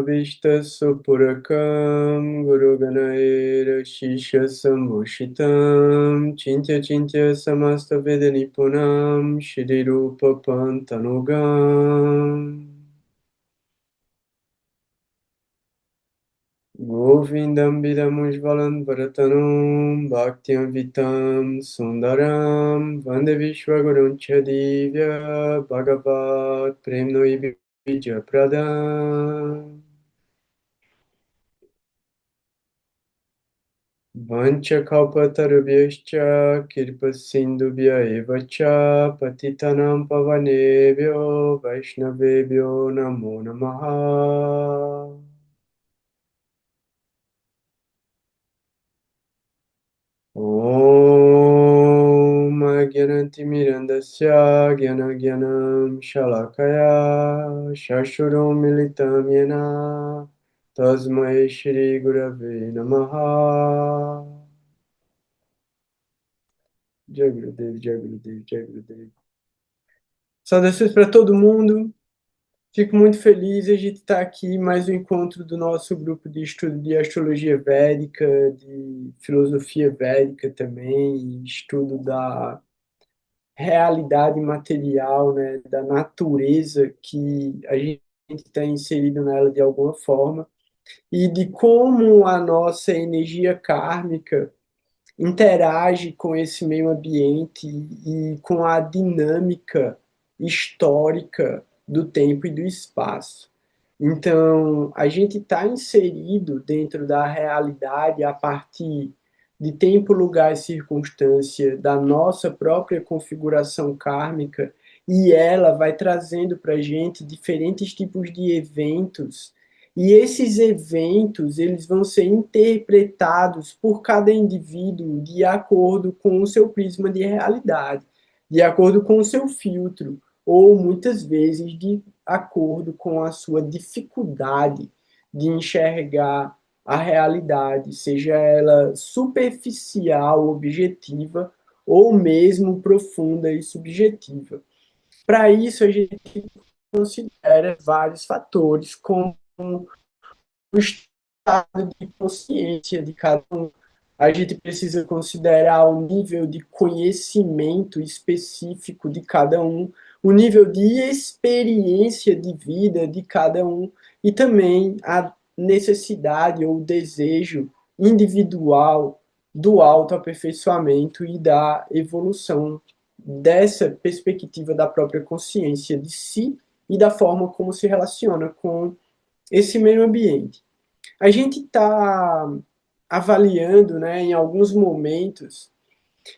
Vishta Supurakam Guru Ganaira Shisha Samoshitam Chintya Chintya Samasta Vedanipunam Shri Rupa Pantanugam Govindam Vidamujvalam Varatanam Bhaktyam Vitam Sundaram Vande Vishwagurun Chadivya Bhagavat Premno Bija Pradam Vanchakalpatarubhyascha Kirpasindubhya Evacha Patitanam Pavanebhyo Vaishnavebhyo Namo Namaha Om Agyanantimirandasya Gyanagyanam Shalakaya Shashuram Militam Yena Tasmai Shri Gurave Namaha Jai Gurudev, Jai Gurudev, Jai Gurudev. Saudações para todo mundo. Fico muito feliz a gente estar aqui mais um encontro do nosso grupo de estudo de astrologia védica, de filosofia védica também, e estudo da realidade material, né, da natureza que a gente está inserido nela de alguma forma, e de como a nossa energia kármica interage com esse meio ambiente e com a dinâmica histórica do tempo e do espaço. Então, a gente está inserido dentro da realidade a partir de tempo, lugar e circunstância da nossa própria configuração kármica, e ela vai trazendo para a gente diferentes tipos de eventos, e esses eventos eles vão ser interpretados por cada indivíduo de acordo com o seu prisma de realidade, de acordo com o seu filtro, ou muitas vezes de acordo com a sua dificuldade de enxergar a realidade, seja ela superficial, objetiva, ou mesmo profunda e subjetiva. Para isso, a gente considera vários fatores, como o estado de consciência de cada um. A gente precisa considerar o nível de conhecimento específico de cada um, o nível de experiência de vida de cada um e também a necessidade ou desejo individual do autoaperfeiçoamento e da evolução dessa perspectiva da própria consciência de si e da forma como se relaciona com esse meio ambiente. A gente está avaliando, né, em alguns momentos,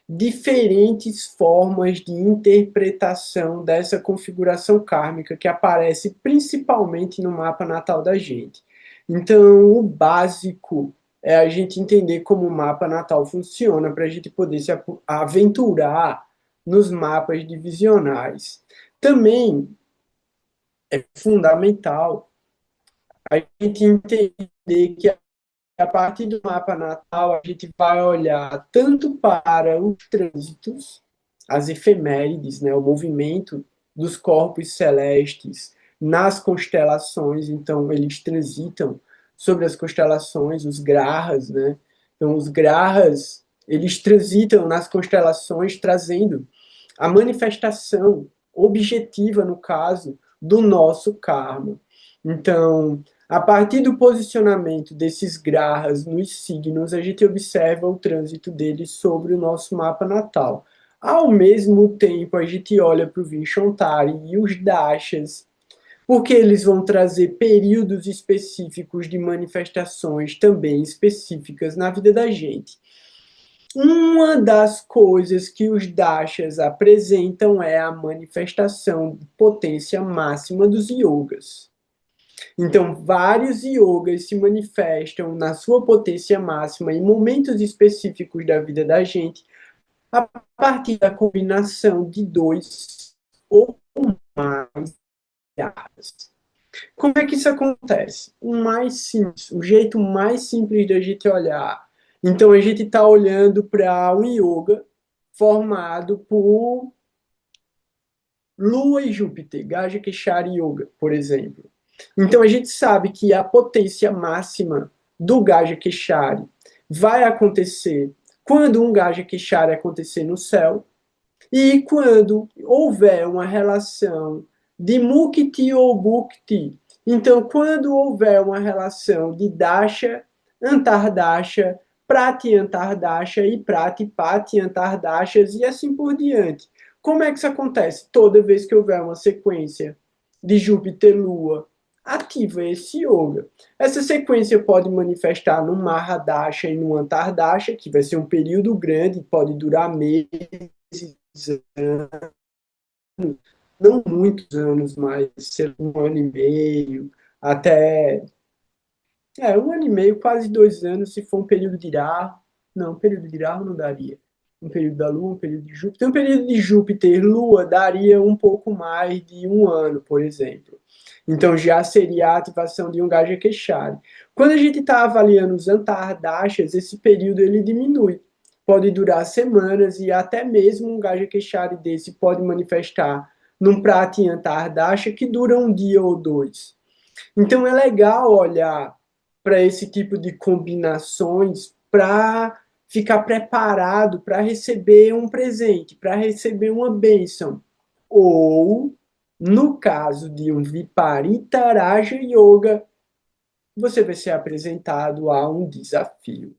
diferentes formas de interpretação dessa configuração kármica que aparece principalmente no mapa natal da gente. Então, o básico é a gente entender como o mapa natal funciona para a gente poder se aventurar nos mapas divisionais. Também é fundamental a gente entender que a partir do mapa natal a gente vai olhar tanto para os trânsitos, as efemérides, né, o movimento dos corpos celestes nas constelações, então eles transitam sobre as constelações, os grahas, né? Então os grahas, eles transitam nas constelações trazendo a manifestação objetiva, no caso, do nosso karma. Então, a partir do posicionamento desses grahas nos signos, a gente observa o trânsito deles sobre o nosso mapa natal. Ao mesmo tempo, a gente olha para o Vishontari e os dashas, porque eles vão trazer períodos específicos de manifestações também específicas na vida da gente. Uma das coisas que os dashas apresentam é a manifestação de potência máxima dos yogas. Então, vários yogas se manifestam na sua potência máxima em momentos específicos da vida da gente, a partir da combinação de dois ou mais yagas. Como é que isso acontece? O jeito mais simples da gente olhar. Então, a gente está olhando para um yoga formado por Lua e Júpiter, Gaja Keshari Yoga, por exemplo. Então a gente sabe que a potência máxima do Gaja Keshari vai acontecer quando um Gaja Keshari acontecer no céu e quando houver uma relação de Mukti ou Bhukti. Então, quando houver uma relação de Dasha, Antardasha, Prati Antardasha e Prati Pati Antardashas e assim por diante. Como é que isso acontece? Toda vez que houver uma sequência de Júpiter-Lua ativa esse yoga. Essa sequência pode manifestar no Mahadasha e no Antardasha, que vai ser um período grande, pode durar meses, não muitos anos, mas um ano e meio, até 1 ano e meio, quase 2 anos, se for um período de Rahu. Não, um período de Rahu não daria. Um período da Lua, um período de Júpiter. Um período de Júpiter, Lua, daria um pouco mais de 1 ano, por exemplo. Então já seria a ativação de um Gaja Keshari. Quando a gente está avaliando os Antardashas, esse período ele diminui. Pode durar semanas e até mesmo um Gaja Keshari desse pode manifestar num Prati Antardasha que dura um dia ou dois. Então é legal olhar para esse tipo de combinações para ficar preparado para receber um presente, para receber uma bênção. Ou, no caso de um Viparita Raja Yoga, você vai ser apresentado a um desafio.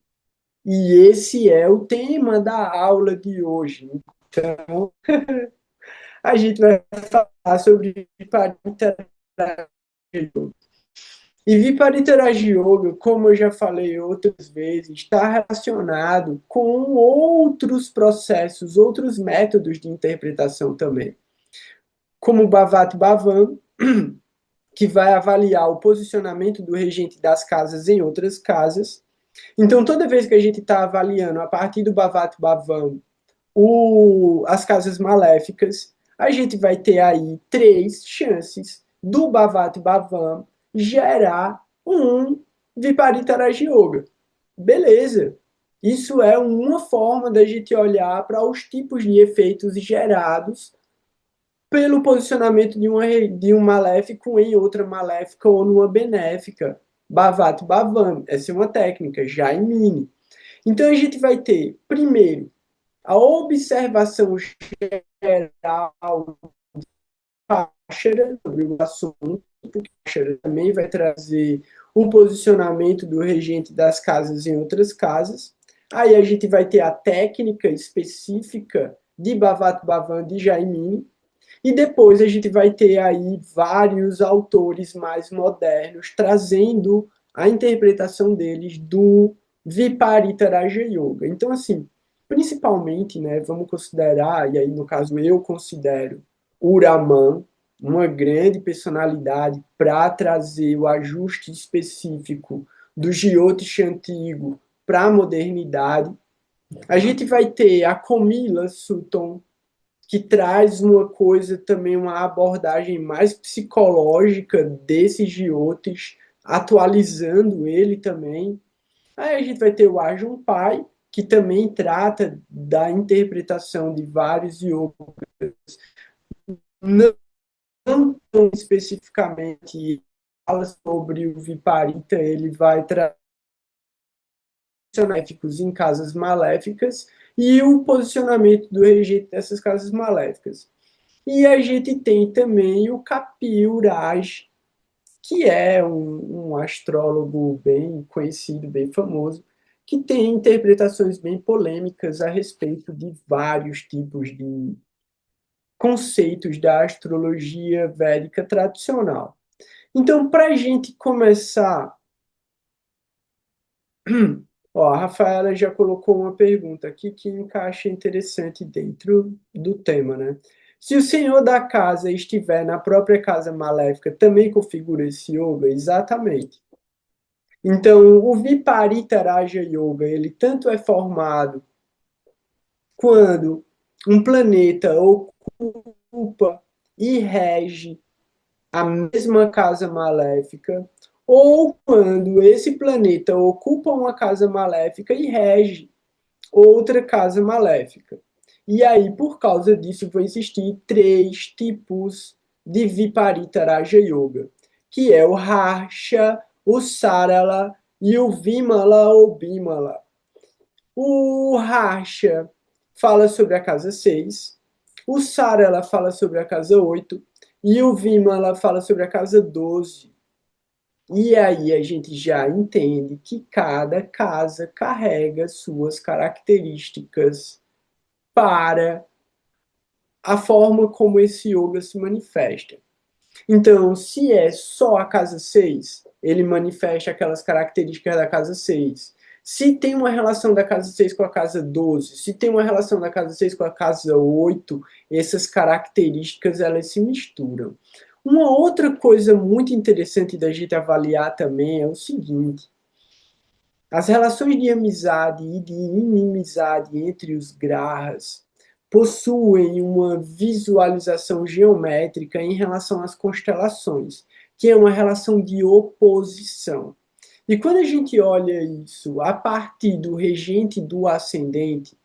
E esse é o tema da aula de hoje. Então, a gente vai falar sobre Viparita Raja Yoga. E Viparitaraja Yoga, como eu já falei outras vezes, está relacionado com outros processos, outros métodos de interpretação também, como o Bhavat Bhavan, que vai avaliar o posicionamento do regente das casas em outras casas. Então, toda vez que a gente está avaliando a partir do Bhavat Bhavan as casas maléficas, a gente vai ter aí 3 chances do Bhavat Bhavan gerar um Viparitaraja Yoga. Beleza. Isso é uma forma da gente olhar para os tipos de efeitos gerados pelo posicionamento de um maléfico em outra maléfica ou numa benéfica. Bhavat Bhavan. Essa é uma técnica, já em mini. Então a gente vai ter, primeiro, a observação geral sobre o assunto, porque Páxara também vai trazer o posicionamento do regente das casas em outras casas. Aí a gente vai ter a técnica específica de Bhavat Bhavan de Jaimini. E depois a gente vai ter aí vários autores mais modernos trazendo a interpretação deles do Viparita Raja Yoga. Então, assim, principalmente, né, vamos considerar, e aí no caso eu considero o Raman uma grande personalidade para trazer o ajuste específico do Jyotish antigo para a modernidade. A gente vai ter a Komila Sutton, que traz uma coisa também, uma abordagem mais psicológica desse Jyotish, atualizando ele também. Aí a gente vai ter o Arjun Pai, que também trata da interpretação de vários yogas, não tão especificamente fala sobre o Viparita, ele vai trazer maléficos em casas maléficas e o posicionamento do regente dessas casas maléficas. E a gente tem também o Kapil Raj, que é um astrólogo bem conhecido, bem famoso, que tem interpretações bem polêmicas a respeito de vários tipos de conceitos da astrologia védica tradicional. Então, para a gente começar, ó, a Rafaela já colocou uma pergunta aqui que encaixa interessante dentro do tema, né? Se o senhor da casa estiver na própria casa maléfica, também configura esse yoga? Exatamente. Então, o Viparita Raja Yoga, ele tanto é formado quando um planeta ocupa e rege a mesma casa maléfica, ou quando esse planeta ocupa uma casa maléfica e rege outra casa maléfica. E aí, por causa disso, vão existir 3 tipos de Viparita Raja Yoga. que é o Harsha, o Sarala e o Vimala ou Bimala. O Harsha fala sobre a casa 6, o Sarala fala sobre a casa 8 e o Vimala fala sobre a casa 12. E aí a gente já entende que cada casa carrega suas características para a forma como esse yoga se manifesta. Então, se é só a casa 6, ele manifesta aquelas características da casa 6. Se tem uma relação da casa 6 com a casa 12, se tem uma relação da casa 6 com a casa 8, essas características elas se misturam. Uma outra coisa muito interessante da gente avaliar também é o seguinte: as relações de amizade e de inimizade entre os grahas possuem uma visualização geométrica em relação às constelações, que é uma relação de oposição. E quando a gente olha isso a partir do regente do ascendente,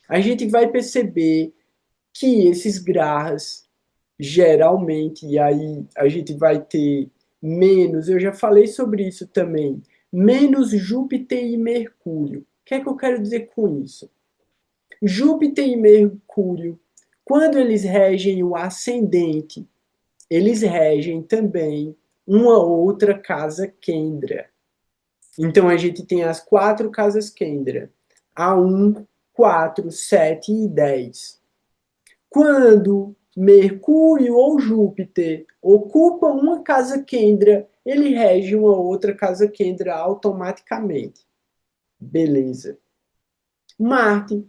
a gente vai perceber que esses grahas, geralmente, e aí a gente vai ter menos, eu já falei sobre isso também, menos Júpiter e Mercúrio. O que é que eu quero dizer com isso? Júpiter e Mercúrio, quando eles regem o ascendente, eles regem também uma outra casa Kendra. Então a gente tem as 4 casas Kendra: a 1, 4, 7 e 10. Quando Mercúrio ou Júpiter ocupam uma casa Kendra, ele rege uma outra casa Kendra automaticamente. Beleza. Marte,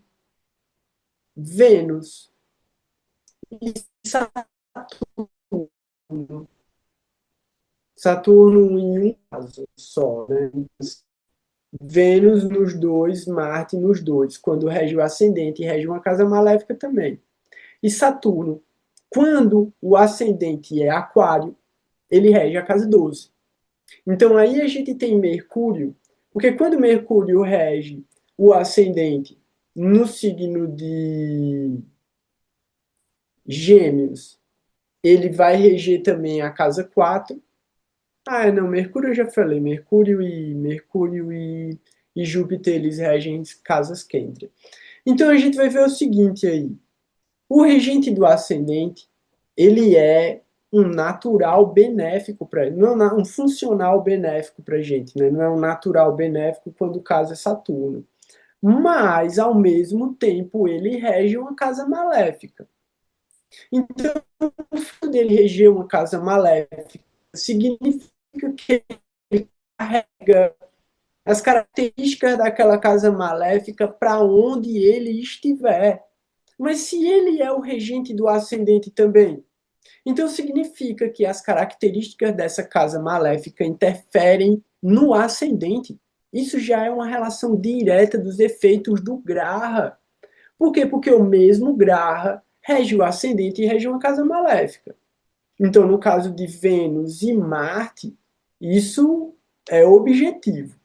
Vênus e Saturno. Saturno em um caso só, né? Vênus nos dois, Marte nos dois. Quando rege o ascendente, rege uma casa maléfica também. E Saturno, quando o ascendente é Aquário, ele rege a casa 12. Então aí a gente tem Mercúrio, porque quando Mercúrio rege o ascendente no signo de Gêmeos, ele vai reger também a casa 4. Ah, não, Mercúrio eu já falei, Mercúrio e Júpiter eles regem casas Kendra. Então a gente vai ver o seguinte aí. O regente do ascendente, ele é um natural benéfico para não é um funcional benéfico para a gente, né? Não é um natural benéfico quando o caso é Saturno. Mas, ao mesmo tempo, ele rege uma casa maléfica. Então, o fato dele reger uma casa maléfica significa que ele carrega as características daquela casa maléfica para onde ele estiver. Mas se ele é o regente do ascendente também, então significa que as características dessa casa maléfica interferem no ascendente. Isso já é uma relação direta dos efeitos do Graha. Por quê? Porque o mesmo Graha rege o ascendente e rege uma casa maléfica. Então, no caso de Vênus e Marte, isso é objetivo.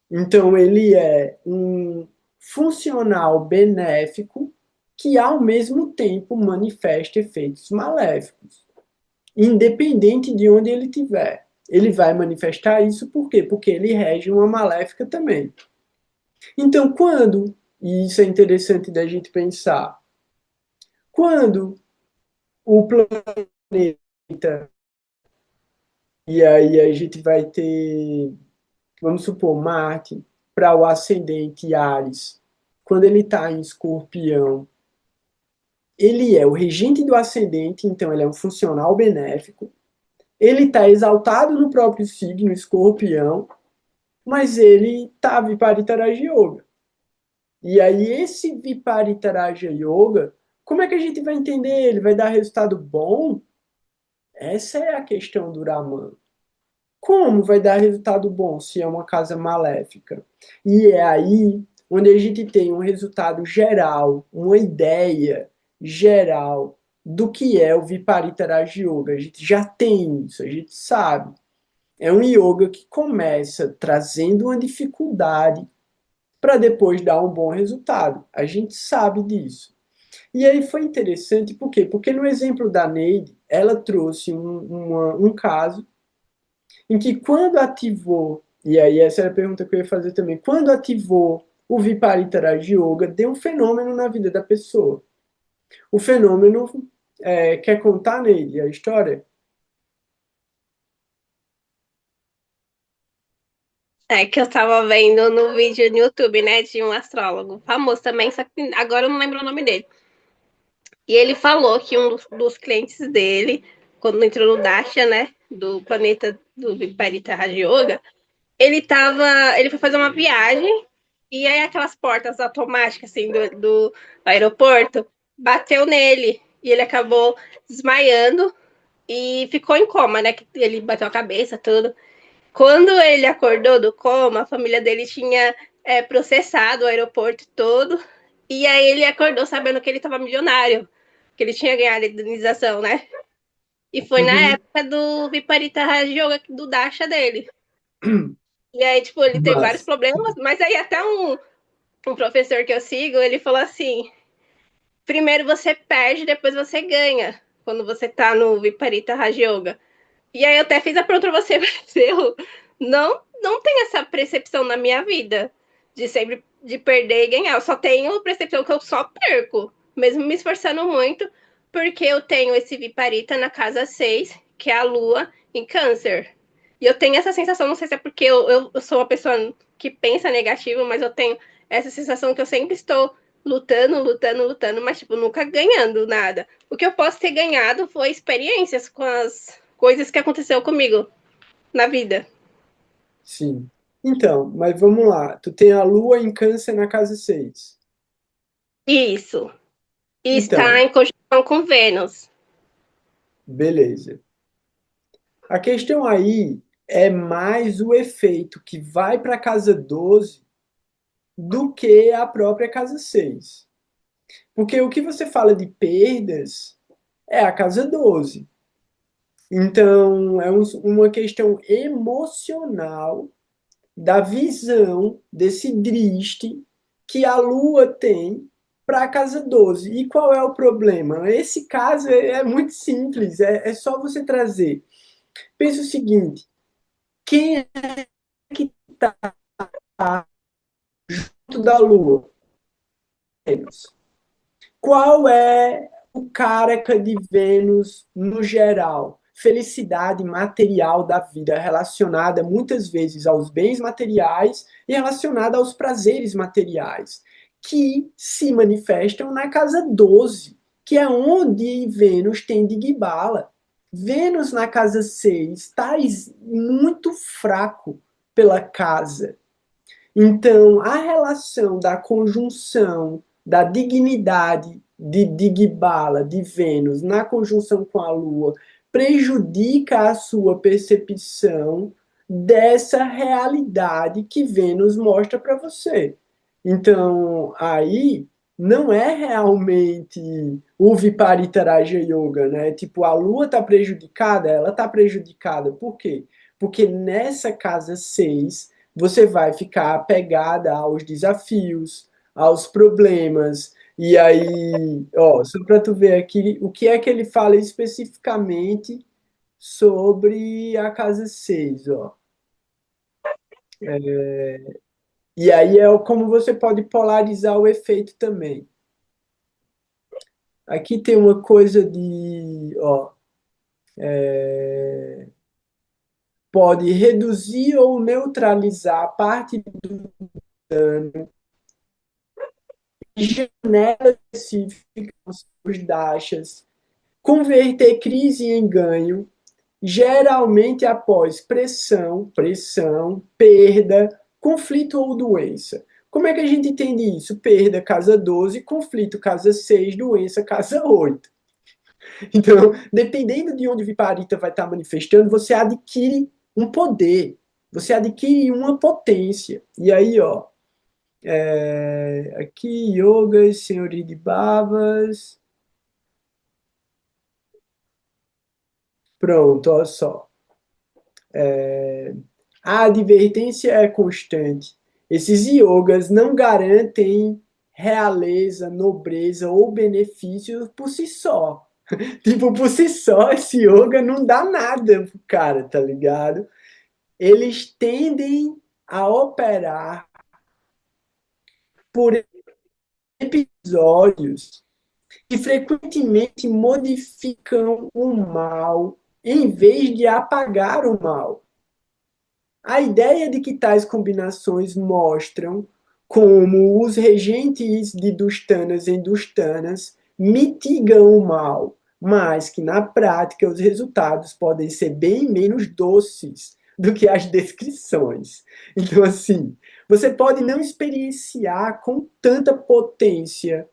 Então, ele é um funcional benéfico que, ao mesmo tempo, manifesta efeitos maléficos. Independente de onde ele estiver. Ele vai manifestar isso por quê? Porque ele rege uma maléfica também. Então, quando, e isso é interessante da gente pensar, quando o planeta, e aí a gente vai ter, vamos supor, Marte, para o ascendente Ares, quando ele está em Escorpião, ele é o regente do ascendente, então ele é um funcional benéfico. Ele está exaltado no próprio signo, Escorpião, mas ele está Viparitaraja Yoga. E aí esse Viparitaraja Yoga, como é que a gente vai entender? Ele vai dar resultado bom? Essa é a questão do Raman. Como vai dar resultado bom se é uma casa maléfica? E é aí onde a gente tem um resultado geral, uma ideia geral do que é o Viparitaraja Yoga. A gente já tem isso, a gente sabe. É um yoga que começa trazendo uma dificuldade para depois dar um bom resultado. A gente sabe disso. E aí foi interessante, por quê? Porque no exemplo da Neide, ela trouxe um caso em que quando ativou, e aí essa era a pergunta que eu ia fazer também, quando ativou o Viparita Raja Yoga, deu um fenômeno na vida da pessoa. O fenômeno, quer contar nele a história? É que eu tava vendo no vídeo no YouTube, né, de um astrólogo famoso também, só que agora eu não lembro o nome dele. E ele falou que um dos clientes dele, quando entrou no Dasha, né, do planeta do Viparita Raja Yoga, ele foi fazer uma viagem e aí aquelas portas automáticas, assim, do aeroporto, bateu nele e ele acabou desmaiando e ficou em coma, né, que ele bateu a cabeça, tudo. Quando ele acordou do coma, a família dele tinha processado o aeroporto todo. E aí ele acordou sabendo que ele estava milionário, que ele tinha ganhado a indenização, né? E foi na Uhum. época do Viparita Raja Yoga, do Dasha dele. E aí, tipo, ele teve vários Mas, problemas, mas aí até um professor que eu sigo, ele falou assim: primeiro você perde, depois você ganha, quando você tá no Viparita Raja Yoga. E aí eu até fiz a pergunta pra você, mas eu não tenho essa percepção na minha vida de sempre de perder e ganhar. Eu só tenho a percepção que eu só perco, mesmo me esforçando muito, porque eu tenho esse Viparita na casa 6 que é a lua em câncer. E eu tenho essa sensação, não sei se é porque eu sou uma pessoa que pensa negativo, mas eu tenho essa sensação que eu sempre estou lutando, lutando, lutando, mas, tipo, nunca ganhando nada. O que eu posso ter ganhado foi experiências com as coisas que aconteceu comigo na vida. sim. Então, mas vamos lá. Tu tem a Lua em Câncer na casa 6. Isso. E está Então, em conjunção com Vênus. beleza. A questão aí é mais o efeito que vai para a casa 12 do que a própria casa 6. Porque o que você fala de perdas é a casa 12. Então, é uma questão emocional da visão desse driste que a Lua tem para a casa 12. E qual é o problema? Esse caso é muito simples, é só você trazer. Pensa o seguinte: quem é que está da Lua? Vênus. Qual é o careca de Vênus no geral? Felicidade material da vida, relacionada muitas vezes aos bens materiais e relacionada aos prazeres materiais, que se manifestam na casa 12, que é onde Vênus tem Digbala. Vênus na casa 6 está muito fraco pela casa. Então, a relação da conjunção da dignidade de Digbala, de Vênus, na conjunção com a Lua, prejudica a sua percepção dessa realidade que Vênus mostra para você. Então, aí não é realmente o Viparitaraja Yoga, né? Tipo, a Lua está prejudicada, ela está prejudicada. Por quê? Porque nessa casa 6 você vai ficar apegada aos desafios, aos problemas. E aí, ó, só para tu ver aqui, o que é que ele fala especificamente sobre a casa 6, ó. E aí é como você pode polarizar o efeito também. Aqui tem uma coisa de, ó, pode reduzir ou neutralizar parte de janelas específicas dos dashas, converter crise em ganho, geralmente após pressão, perda, conflito ou doença. Como é que a gente entende isso? Perda, casa 12, conflito, casa 6, doença, casa 8. Então, dependendo de onde o Viparita vai estar manifestando, você adquire um poder, você adquire uma potência. E aí, ó, aqui, yogas, senhoria de babas. Pronto, olha só. A advertência é constante. Esses yogas não garantem realeza, nobreza ou benefícios por si só. Tipo, por si só, esse yoga não dá nada pro cara, tá ligado? eles tendem a operar por episódios que frequentemente modificam o mal em vez de apagar o mal. A ideia de que tais combinações mostram como os regentes de Dushtanas em Dushtanas mitigam o mal, mas que na prática os resultados podem ser bem menos doces do que as descrições. Então, assim, você pode não experienciar com tanta potência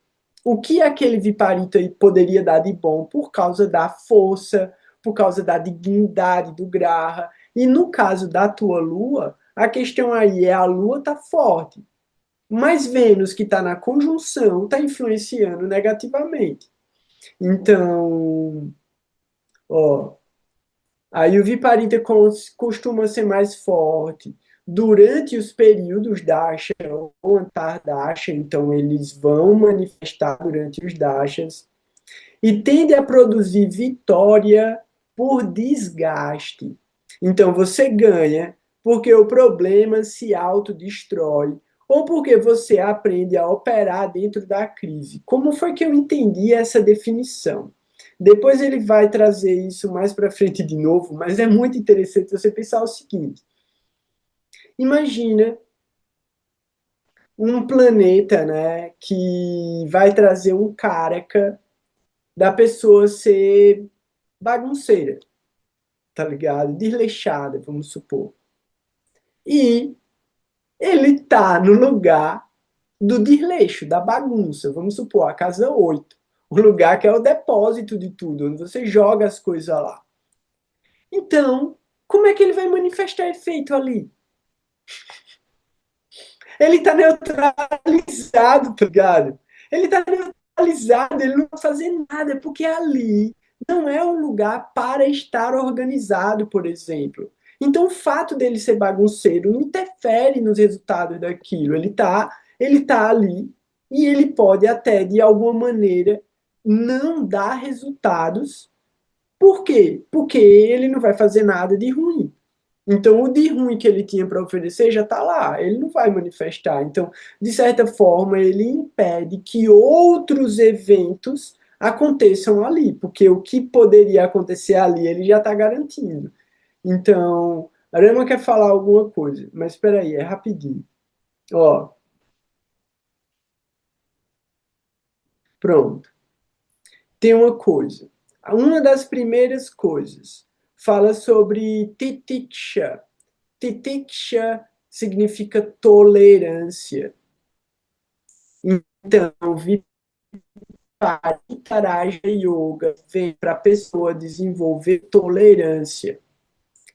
o que aquele Viparita poderia dar de bom por causa da força, por causa da dignidade do Graha. E no caso da tua Lua, a questão aí é a Lua tá forte, mas Vênus que está na conjunção está influenciando negativamente. Então, ó, aí o Viparita costuma ser mais forte durante os períodos Dasha ou Antardasha, então eles vão manifestar durante os Dashas e tende a produzir vitória por desgaste. Então você ganha porque o problema se autodestrói ou porque você aprende a operar dentro da crise. Como foi que eu entendi essa definição? Depois ele vai trazer isso mais para frente de novo, mas é muito interessante você pensar o seguinte: imagina um planeta, né, que vai trazer um Karaka da pessoa ser bagunceira, tá ligado? Desleixada, vamos supor. E ele tá no lugar do desleixo, da bagunça, vamos supor, a casa 8, o lugar que é o depósito de tudo, onde você joga as coisas lá. Então, como é que ele vai manifestar efeito ali? Ele tá neutralizado, tá ligado? Ele tá neutralizado, ele não vai fazer nada, porque ali não é um lugar para estar organizado, por exemplo. Então, o fato dele ser bagunceiro não interfere nos resultados daquilo. Ele tá ali e ele pode até, de alguma maneira, não dar resultados. Por quê? Porque ele não vai fazer nada de ruim. Então, o de ruim que ele tinha para oferecer já está lá, ele não vai manifestar. Então, de certa forma, ele impede que outros eventos aconteçam ali, porque o que poderia acontecer ali ele já está garantindo. Então, a Rama quer falar alguma coisa, mas espera aí, é rapidinho. Ó, pronto. Tem uma coisa. Uma das primeiras coisas fala sobre titiksha. Titiksha significa tolerância. Então, Viparita Yoga vem para a pessoa desenvolver tolerância.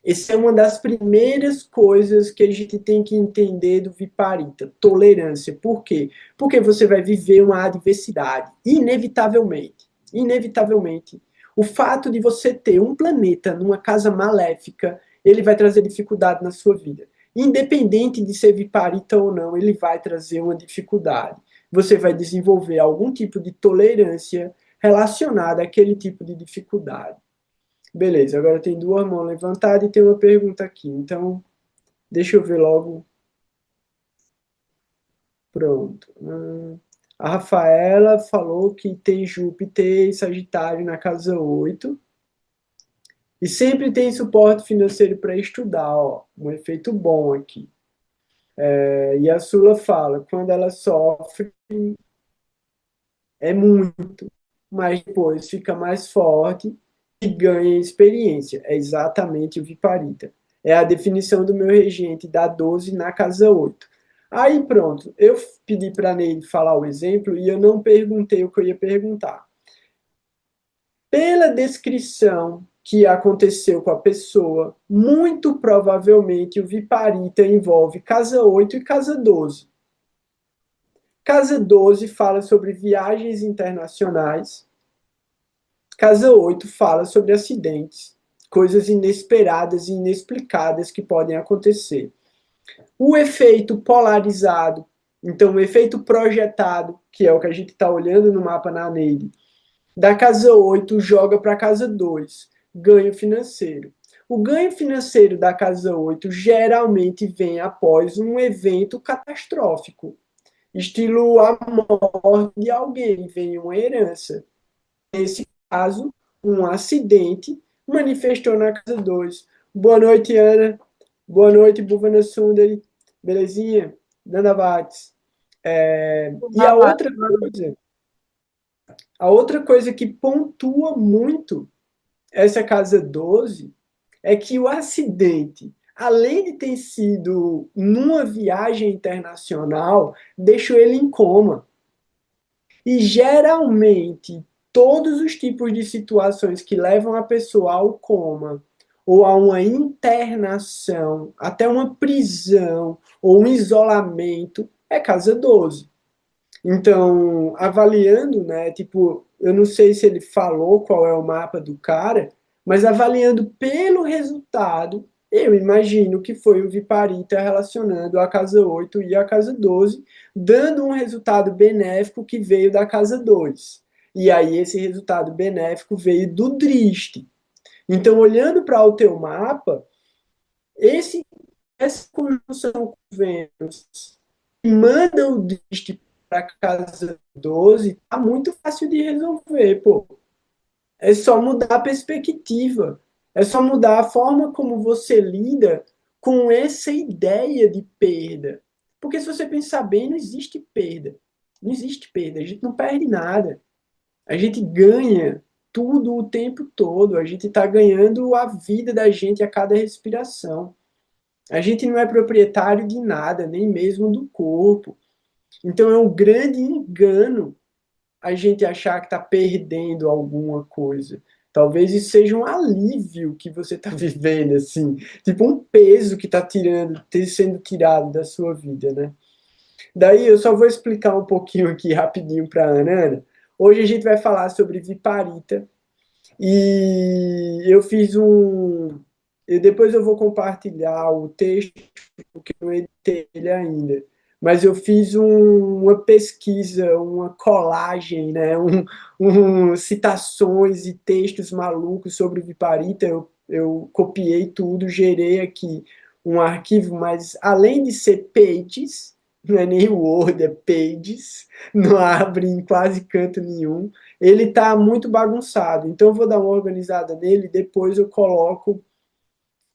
Essa é uma das primeiras coisas que a gente tem que entender do Viparita, tolerância. Por quê? Porque você vai viver uma adversidade, inevitavelmente. Inevitavelmente. O fato de você ter um planeta numa casa maléfica, ele vai trazer dificuldade na sua vida. Independente de ser Viparita ou não, ele vai trazer uma dificuldade. Você vai desenvolver algum tipo de tolerância relacionada àquele tipo de dificuldade. Beleza, agora tem duas mãos levantadas e tem uma pergunta aqui. Então, deixa eu ver logo. Pronto. A Rafaela falou que tem Júpiter e Sagitário na casa 8 e sempre tem suporte financeiro para estudar, ó. Um efeito bom aqui. E a Sula fala, quando ela sofre, é muito, mas depois fica mais forte e ganha experiência. É exatamente o Viparita. É a definição do meu regente da 12 na casa 8. Aí pronto, eu pedi para a Neide falar o exemplo e eu não perguntei o que eu ia perguntar. Pela descrição que aconteceu com a pessoa, muito provavelmente o Viparita envolve casa 8 e casa 12. Casa 12 fala sobre viagens internacionais. Casa 8 fala sobre acidentes, coisas inesperadas e inexplicadas que podem acontecer. O efeito polarizado, então o efeito projetado, que é o que a gente está olhando no mapa na Neide, da casa 8 joga para a casa 2, ganho financeiro. O ganho financeiro da casa 8 geralmente vem após um evento catastrófico, estilo a morte de alguém, vem uma herança. Nesse caso, um acidente manifestou na casa 2. Boa noite, Ana. Boa noite, Bhuvana Sundari. Belezinha? Nanda Vates. E a outra coisa que pontua muito essa casa 12 é que o acidente, além de ter sido numa viagem internacional, deixou ele em coma. E geralmente, todos os tipos de situações que levam a pessoa ao coma, ou a uma internação, até uma prisão, ou um isolamento, é casa 12. Então, avaliando, né, tipo, eu não sei se ele falou qual é o mapa do cara, mas avaliando pelo resultado, eu imagino que foi o Viparita relacionando a casa 8 e a casa 12, dando um resultado benéfico que veio da casa 2. E aí esse resultado benéfico veio do Driste. Então, olhando para o teu mapa, essa conjunção com Vênus manda o Driste para casa 12, tá muito fácil de resolver, pô. É só mudar a perspectiva. É só mudar a forma como você lida com essa ideia de perda. Porque se você pensar bem, não existe perda. Não existe perda. A gente não perde nada. A gente ganha tudo o tempo todo. A gente está ganhando a vida da gente a cada respiração. A gente não é proprietário de nada, nem mesmo do corpo. Então é um grande engano a gente achar que está perdendo alguma coisa. Talvez isso seja um alívio que você está vivendo, assim, tipo um peso que está sendo tirado da sua vida, né? Daí eu só vou explicar um pouquinho aqui rapidinho para a Ana. Hoje a gente vai falar sobre Viparita e eu fiz um. Depois eu vou compartilhar o texto, porque eu não editei ele ainda. Mas eu fiz uma pesquisa, uma colagem, né? Citações e textos malucos sobre Viparita. Eu copiei tudo, gerei aqui um arquivo, mas além de ser pages, não é nem Word, é pages, não abre em quase canto nenhum. Ele está muito bagunçado, então eu vou dar uma organizada nele, depois eu coloco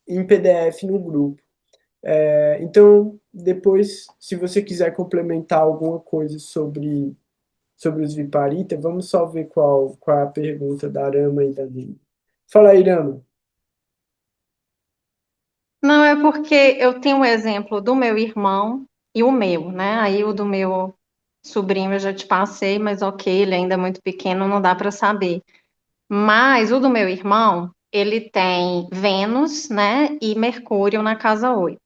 em PDF no grupo. Então, depois, se você quiser complementar alguma coisa sobre os Viparita, vamos só ver qual é a pergunta da Arama e da Nina. Fala aí, Irama. Não, é porque eu tenho um exemplo do meu irmão e o meu, né? Aí o do meu sobrinho eu já te passei, mas ok, ele ainda é muito pequeno, não dá para saber. Mas o do meu irmão, ele tem Vênus, né? E Mercúrio na casa 8.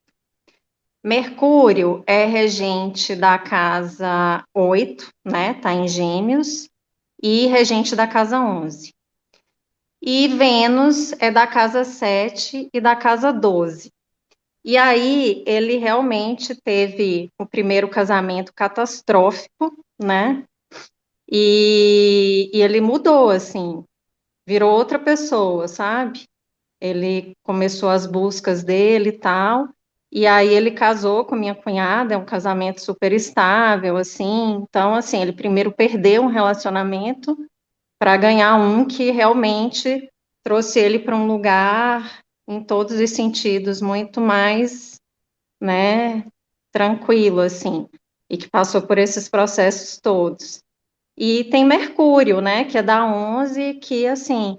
Mercúrio é regente da casa 8, né? Tá em Gêmeos, e regente da casa 11. E Vênus é da casa 7 e da casa 12. E aí ele realmente teve o primeiro casamento catastrófico, né? E ele mudou, assim, virou outra pessoa, sabe? Ele começou as buscas dele e tal. E aí ele casou com minha cunhada, é um casamento super estável, assim. Então, assim, ele primeiro perdeu um relacionamento para ganhar um que realmente trouxe ele para um lugar, em todos os sentidos, muito mais, né, tranquilo, assim, e que passou por esses processos todos. E tem Mercúrio, né, que é da 11, que, assim,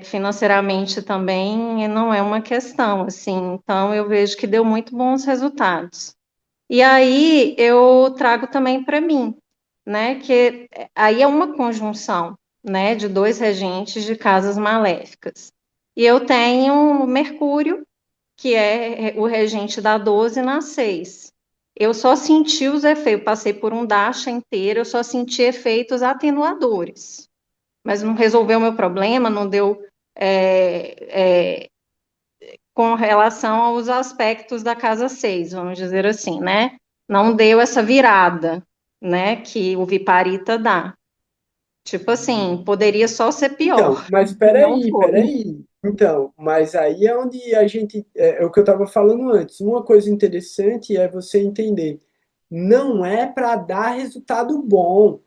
financeiramente também não é uma questão, assim, então eu vejo que deu muito bons resultados. E aí eu trago também para mim, né, que aí é uma conjunção, né, de dois regentes de casas maléficas. E eu tenho Mercúrio, que é o regente da 12 na 6. Eu só senti os efeitos, passei por um Dasha inteiro, eu só senti efeitos atenuadores, mas não resolveu o meu problema, não deu com relação aos aspectos da casa 6, vamos dizer assim, né? Não deu essa virada, né, que o Viparita dá. Tipo assim, poderia só ser Então, pior, mas e não peraí, foi. peraí. Então, mas aí é onde a gente. É o que eu estava falando antes. Uma coisa interessante é você entender. Não é para dar resultado bom.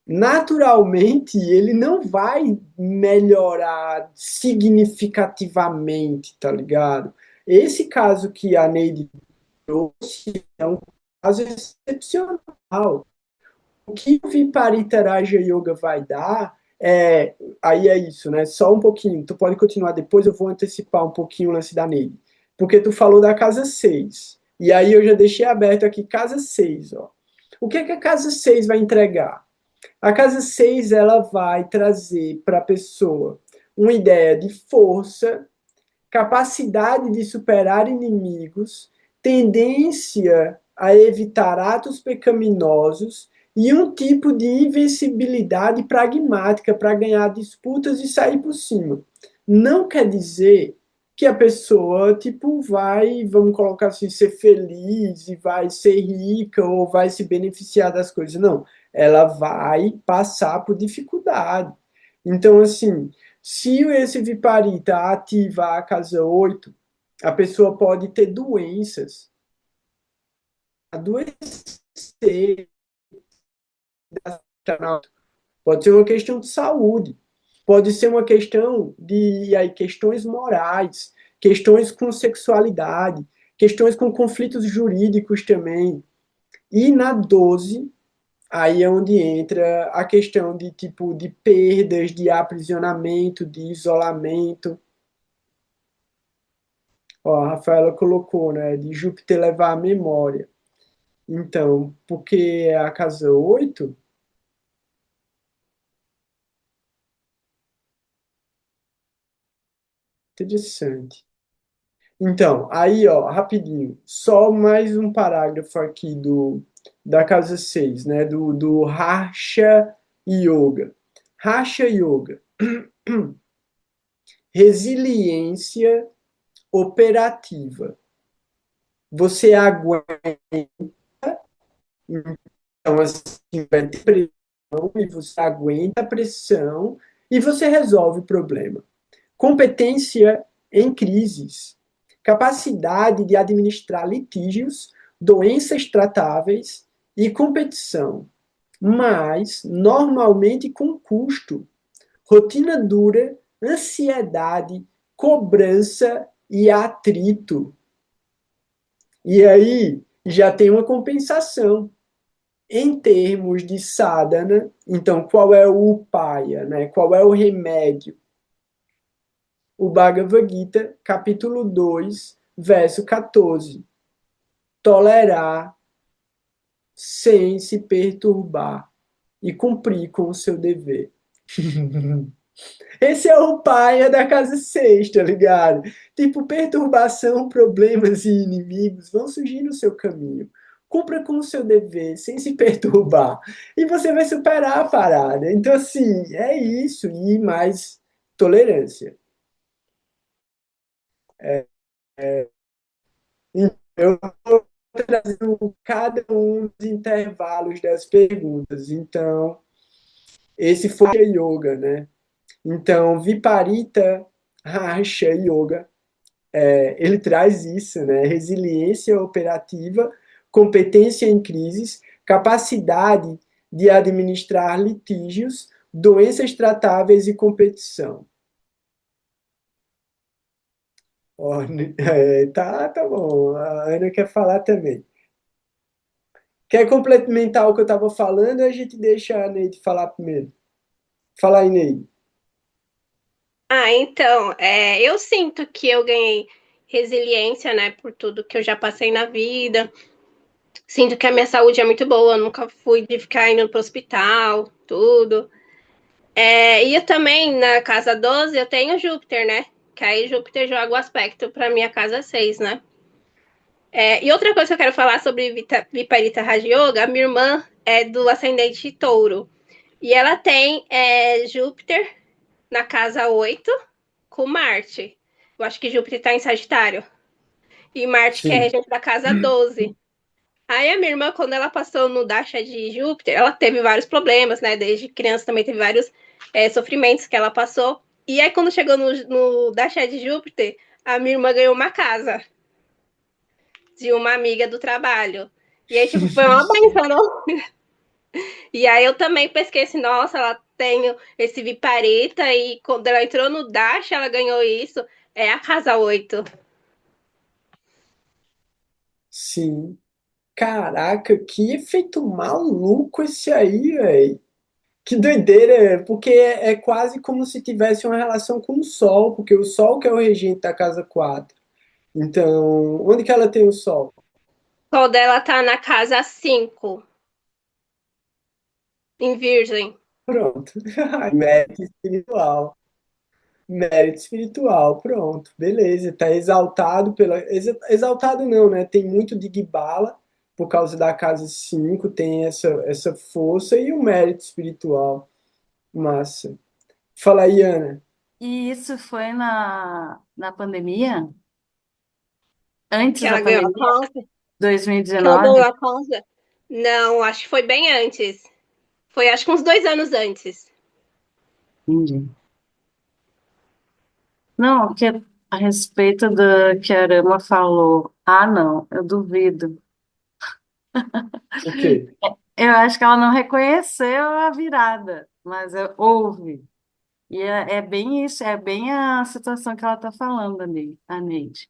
Naturalmente, ele não vai melhorar significativamente, tá ligado? Esse caso que a Neide trouxe é um caso excepcional. O que o Viparita Raja Yoga vai dar aí é isso, né? Só um pouquinho. Tu pode continuar depois, eu vou antecipar um pouquinho o lance da Neide. Porque tu falou da casa 6. E aí eu já deixei aberto aqui casa 6, ó. O que é que a casa 6 vai entregar? A casa 6 ela vai trazer para a pessoa uma ideia de força, capacidade de superar inimigos, tendência a evitar atos pecaminosos e um tipo de invencibilidade pragmática para ganhar disputas e sair por cima. Não quer dizer que a pessoa tipo vai, vamos colocar assim, ser feliz e vai ser rica ou vai se beneficiar das coisas. Não, ela vai passar por dificuldade. Então, assim, se esse viparita ativa a casa 8, a pessoa pode ter doenças, adoecer, pode ser uma questão de saúde, pode ser uma questão de aí, questões morais, questões com sexualidade, questões com conflitos jurídicos também. E na 12, aí é onde entra a questão de tipo de perdas, de aprisionamento, de isolamento. Ó, a Rafaela colocou, né, de Júpiter levar a memória. Então, porque é a casa 8, interessante. Então, aí, ó, rapidinho, só mais um parágrafo aqui da casa 6, né, do Harsha Yoga. Harsha Yoga, resiliência operativa. Você aguenta, então, assim, vai ter pressão, e você aguenta a pressão e você resolve o problema. Competência em crises, capacidade de administrar litígios, doenças tratáveis e competição, mas normalmente com custo, rotina dura, ansiedade, cobrança e atrito. E aí já tem uma compensação. Em termos de sadhana, então qual é o upaya, né? Qual é o remédio? O Bhagavad Gita, capítulo 2, verso 14. Tolerar sem se perturbar e cumprir com o seu dever. Esse é o paia da casa 6, tá ligado? Tipo, perturbação, problemas e inimigos vão surgir no seu caminho. Cumpra com o seu dever, sem se perturbar. E você vai superar a parada. Então, assim, é isso. E mais tolerância. Eu vou trazendo cada um dos intervalos das perguntas. Então, esse foi a yoga, né? Então, Viparita Racha Yoga, ele traz isso, né? Resiliência operativa, competência em crises, capacidade de administrar litígios, doenças tratáveis e competição. Ó, tá bom. A Ana quer falar também. Quer complementar o que eu estava falando ou a gente deixa a Neide falar primeiro? Fala aí, Neide. Ah, então, eu sinto que eu ganhei resiliência, né, por tudo que eu já passei na vida. Sinto que a minha saúde é muito boa, nunca fui de ficar indo pro hospital, tudo. E eu também, na casa 12 eu tenho Júpiter, né? Que aí Júpiter joga o aspecto para minha casa 6, né? E outra coisa que eu quero falar sobre Viparita Raja Yoga, a minha irmã é do ascendente Touro. E ela tem Júpiter na casa 8 com Marte. Eu acho que Júpiter está em Sagitário. E Marte, que é Sim. regente da casa 12. Aí a minha irmã, quando ela passou no Dasha de Júpiter, ela teve vários problemas, né? Desde criança também teve vários sofrimentos que ela passou. E aí, quando chegou no Dacha de Júpiter, a minha irmã ganhou uma casa de uma amiga do trabalho. E aí, tipo, foi uma benção, não? E aí eu também pesquei assim, nossa, ela tem esse Viparita e quando ela entrou no Dash, ela ganhou isso. É a casa 8. Sim. Caraca, que efeito maluco esse aí, velho. Que doideira, porque é quase como se tivesse uma relação com o Sol, porque o Sol que é o regente da casa 4. Então, onde que ela tem o Sol? O sol dela tá na casa 5, em Virgem. Pronto. Mérito espiritual. Mérito espiritual, pronto. Beleza, tá exaltado pela. Exaltado não, né? Tem muito de Gibala, por causa da casa 5 tem essa força e o mérito espiritual. Massa. Fala aí, Ana. E isso foi na pandemia? Que Antes da ela ganhou a pandemia? conta. Que ela ganhou 2019? a conta. Não, acho que foi bem antes. Foi acho que uns 2 anos antes. Entendi. Não, que a respeito do que a Arama falou. Ah, não, eu duvido. O quê? Eu acho que ela não reconheceu a virada, mas houve. E é bem isso, é bem a situação que ela está falando ali, a Neide.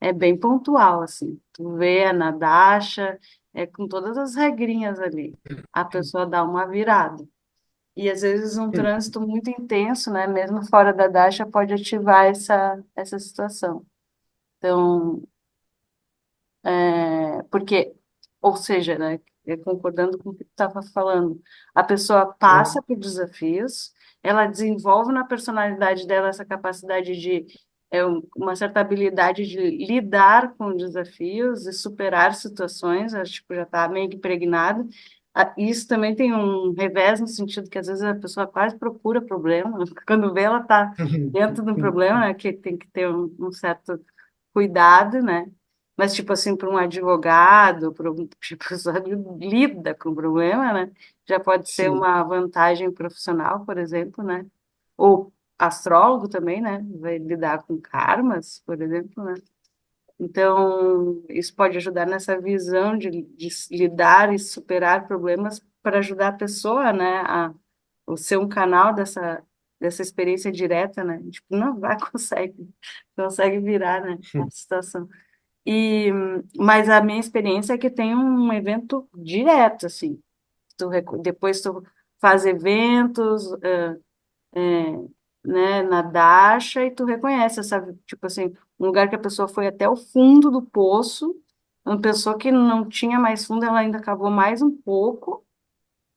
É bem pontual, assim. Tu vê a Nadasha, é com todas as regrinhas ali. A pessoa dá uma virada. E às vezes um trânsito muito intenso, né, mesmo fora da Dasha, pode ativar essa situação. Então, porque, ou seja, né, concordando com o que tu estava falando, a pessoa passa Uhum. por desafios, ela desenvolve na personalidade dela essa capacidade de uma certa habilidade de lidar com desafios e superar situações, acho que tipo, já está meio que impregnado. Isso também tem um revés no sentido que às vezes a pessoa quase procura problema, quando vê ela está dentro de um problema, né, que tem que ter um certo cuidado, né? Mas, tipo assim, para um advogado, para um tipo, pessoa que lida com o problema, né? Já pode ser Sim. uma vantagem profissional, por exemplo, né? Ou astrólogo também, né? Vai lidar com karmas, por exemplo, né? Então, isso pode ajudar nessa visão de lidar e superar problemas para ajudar a pessoa, né? A ser um canal dessa experiência direta, né? Tipo, não vai, consegue virar, né? A situação. Mas a minha experiência é que tem um evento direto, assim. Depois tu faz eventos, né, na Dasha e tu reconhece, sabe? Tipo assim, um lugar que a pessoa foi até o fundo do poço, uma pessoa que não tinha mais fundo, ela ainda cavou mais um pouco,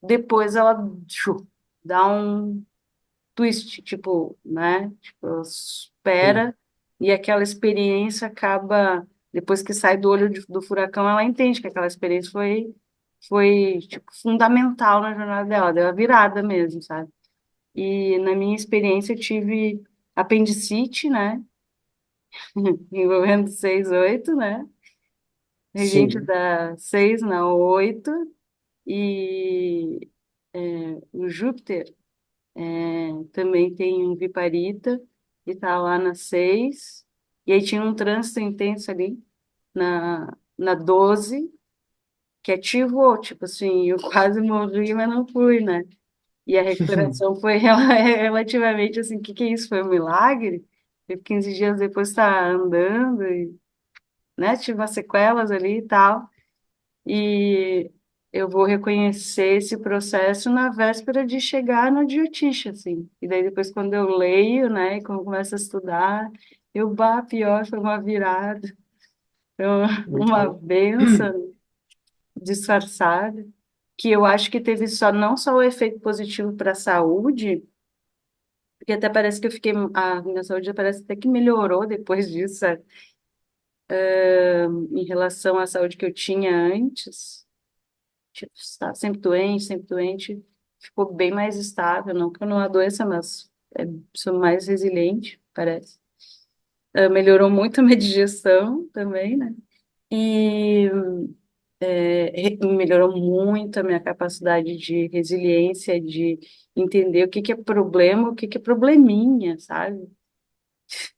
depois ela dá um twist, tipo, né? Tipo, ela Sim. supera e aquela experiência acaba, depois que sai do olho do furacão, ela entende que aquela experiência foi tipo, fundamental na jornada dela, deu a virada mesmo, sabe? E na minha experiência eu tive apendicite, né? Envolvendo 6, 8, né? Regente Sim. da 6 na 8 e o Júpiter também tem um Viparita, e está lá na 6. E aí tinha um trânsito intenso ali na 12 que ativou, tipo assim, eu quase morri, mas não fui, né? E a recuperação foi relativamente assim, o que que é isso? Foi um milagre? E 15 dias depois está andando, e, né? Tive umas sequelas ali e tal. E eu vou reconhecer esse processo na véspera de chegar no Diotiche, assim. E daí depois quando eu leio, né, e quando eu começo a estudar, pior, foi uma virada, foi Muito uma bom. benção disfarçada, que eu acho que teve não só o efeito positivo para a saúde, porque até parece que a minha saúde parece até que melhorou depois disso, sabe? Em relação à saúde que eu tinha antes. Tipo, está sempre doente, ficou bem mais estável, não que eu não adoeça, mas sou mais resiliente, parece. Melhorou muito a minha digestão também, né? E melhorou muito a minha capacidade de resiliência, de entender o que que é problema, o que que é probleminha, sabe?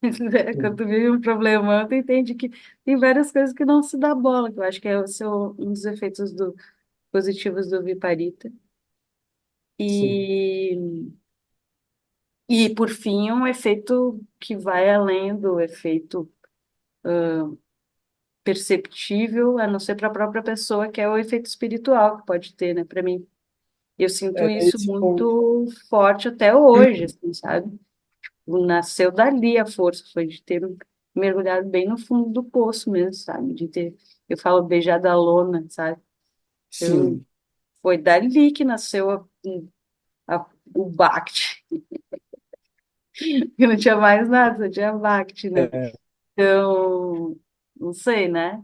Quando Sim. tu vive um problemão, tu entende que tem várias coisas que não se dá bola, que eu acho que é um dos efeitos positivos do Viparita. Sim. E, e, por fim, um efeito que vai além do efeito perceptível, a não ser para a própria pessoa, que é o efeito espiritual que pode ter, né, para mim. Eu sinto É isso esse ponto. muito forte até hoje, assim, sabe? Nasceu dali a força, foi de ter mergulhado bem no fundo do poço mesmo, sabe? De ter, eu falo, beijado a lona, sabe? Eu, Sim. foi dali que nasceu o Bhakti. Eu não tinha mais nada, só tinha Bhakti, né? É, Então, não sei, né?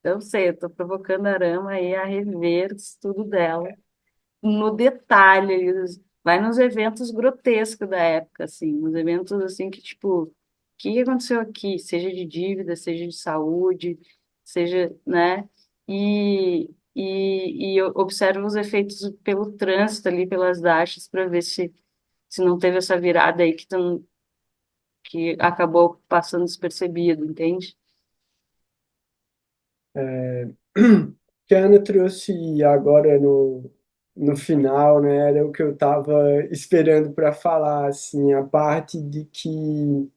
Eu sei, eu tô provocando a Rama aí a rever o estudo dela no detalhe, vai nos eventos grotescos da época, assim, nos eventos assim que, tipo, o que aconteceu aqui, seja de dívida, seja de saúde, seja, né? E eu observo os efeitos pelo trânsito ali, pelas dashas, para ver se não teve essa virada aí que acabou passando despercebido, entende? é, que a Ana trouxe agora no final, né? Era o que eu estava esperando para falar, assim, a parte de que,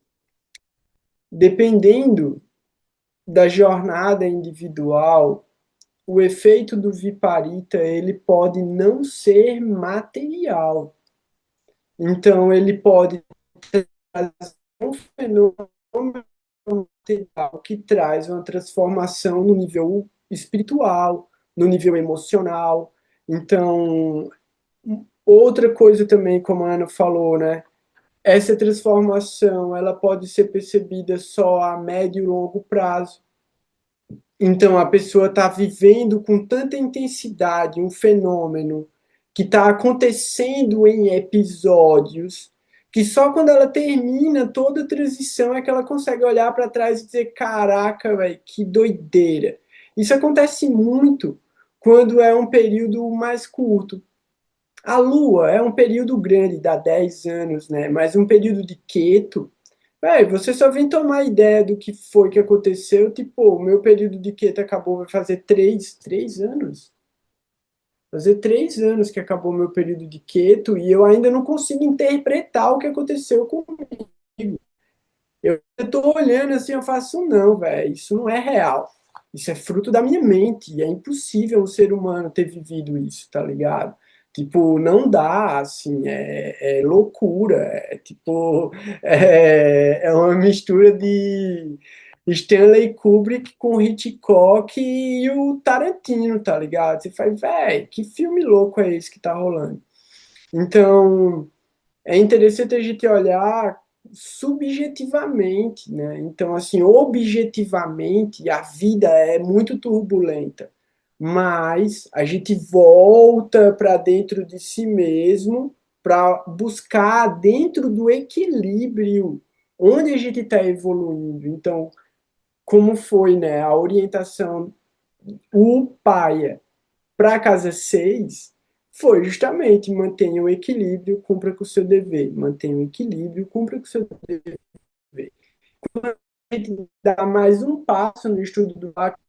dependendo da jornada individual, o efeito do Viparita ele pode não ser material. Então, ele pode trazer um fenômeno material que traz uma transformação no nível espiritual, no nível emocional. Então, outra coisa também, como a Ana falou, né? Essa transformação ela pode ser percebida só a médio e longo prazo. Então, a pessoa está vivendo com tanta intensidade um fenômeno que está acontecendo em episódios, que só quando ela termina toda a transição é que ela consegue olhar para trás e dizer: caraca, velho, que doideira. Isso acontece muito quando é um período mais curto. A Lua é um período grande, dá 10 anos, né? Mas um período de Queto. Véi, você só vem tomar ideia do que foi que aconteceu. Tipo, o meu período de Queto acabou, vai fazer três anos. Fazer 3 anos que acabou meu período de Queto e eu ainda não consigo interpretar o que aconteceu comigo. Eu tô olhando assim, eu faço, não, velho, isso não é real. Isso é fruto da minha mente. E é impossível um ser humano ter vivido isso, tá ligado? Tipo, não dá, assim, é loucura. É tipo, é uma mistura de Stanley Kubrick com Hitchcock e o Tarantino, tá ligado? Você faz, velho, que filme louco é esse que tá rolando? Então, é interessante a gente olhar subjetivamente, né? Então, assim, objetivamente, a vida é muito turbulenta, mas a gente volta para dentro de si mesmo para buscar dentro do equilíbrio onde a gente está evoluindo. Então, como foi, né, a orientação, o paia para a casa 6 foi justamente mantenha o equilíbrio, cumpra com o seu dever. Mantenha o equilíbrio, cumpra com o seu dever. A gente dá mais um passo no estudo do Bhakti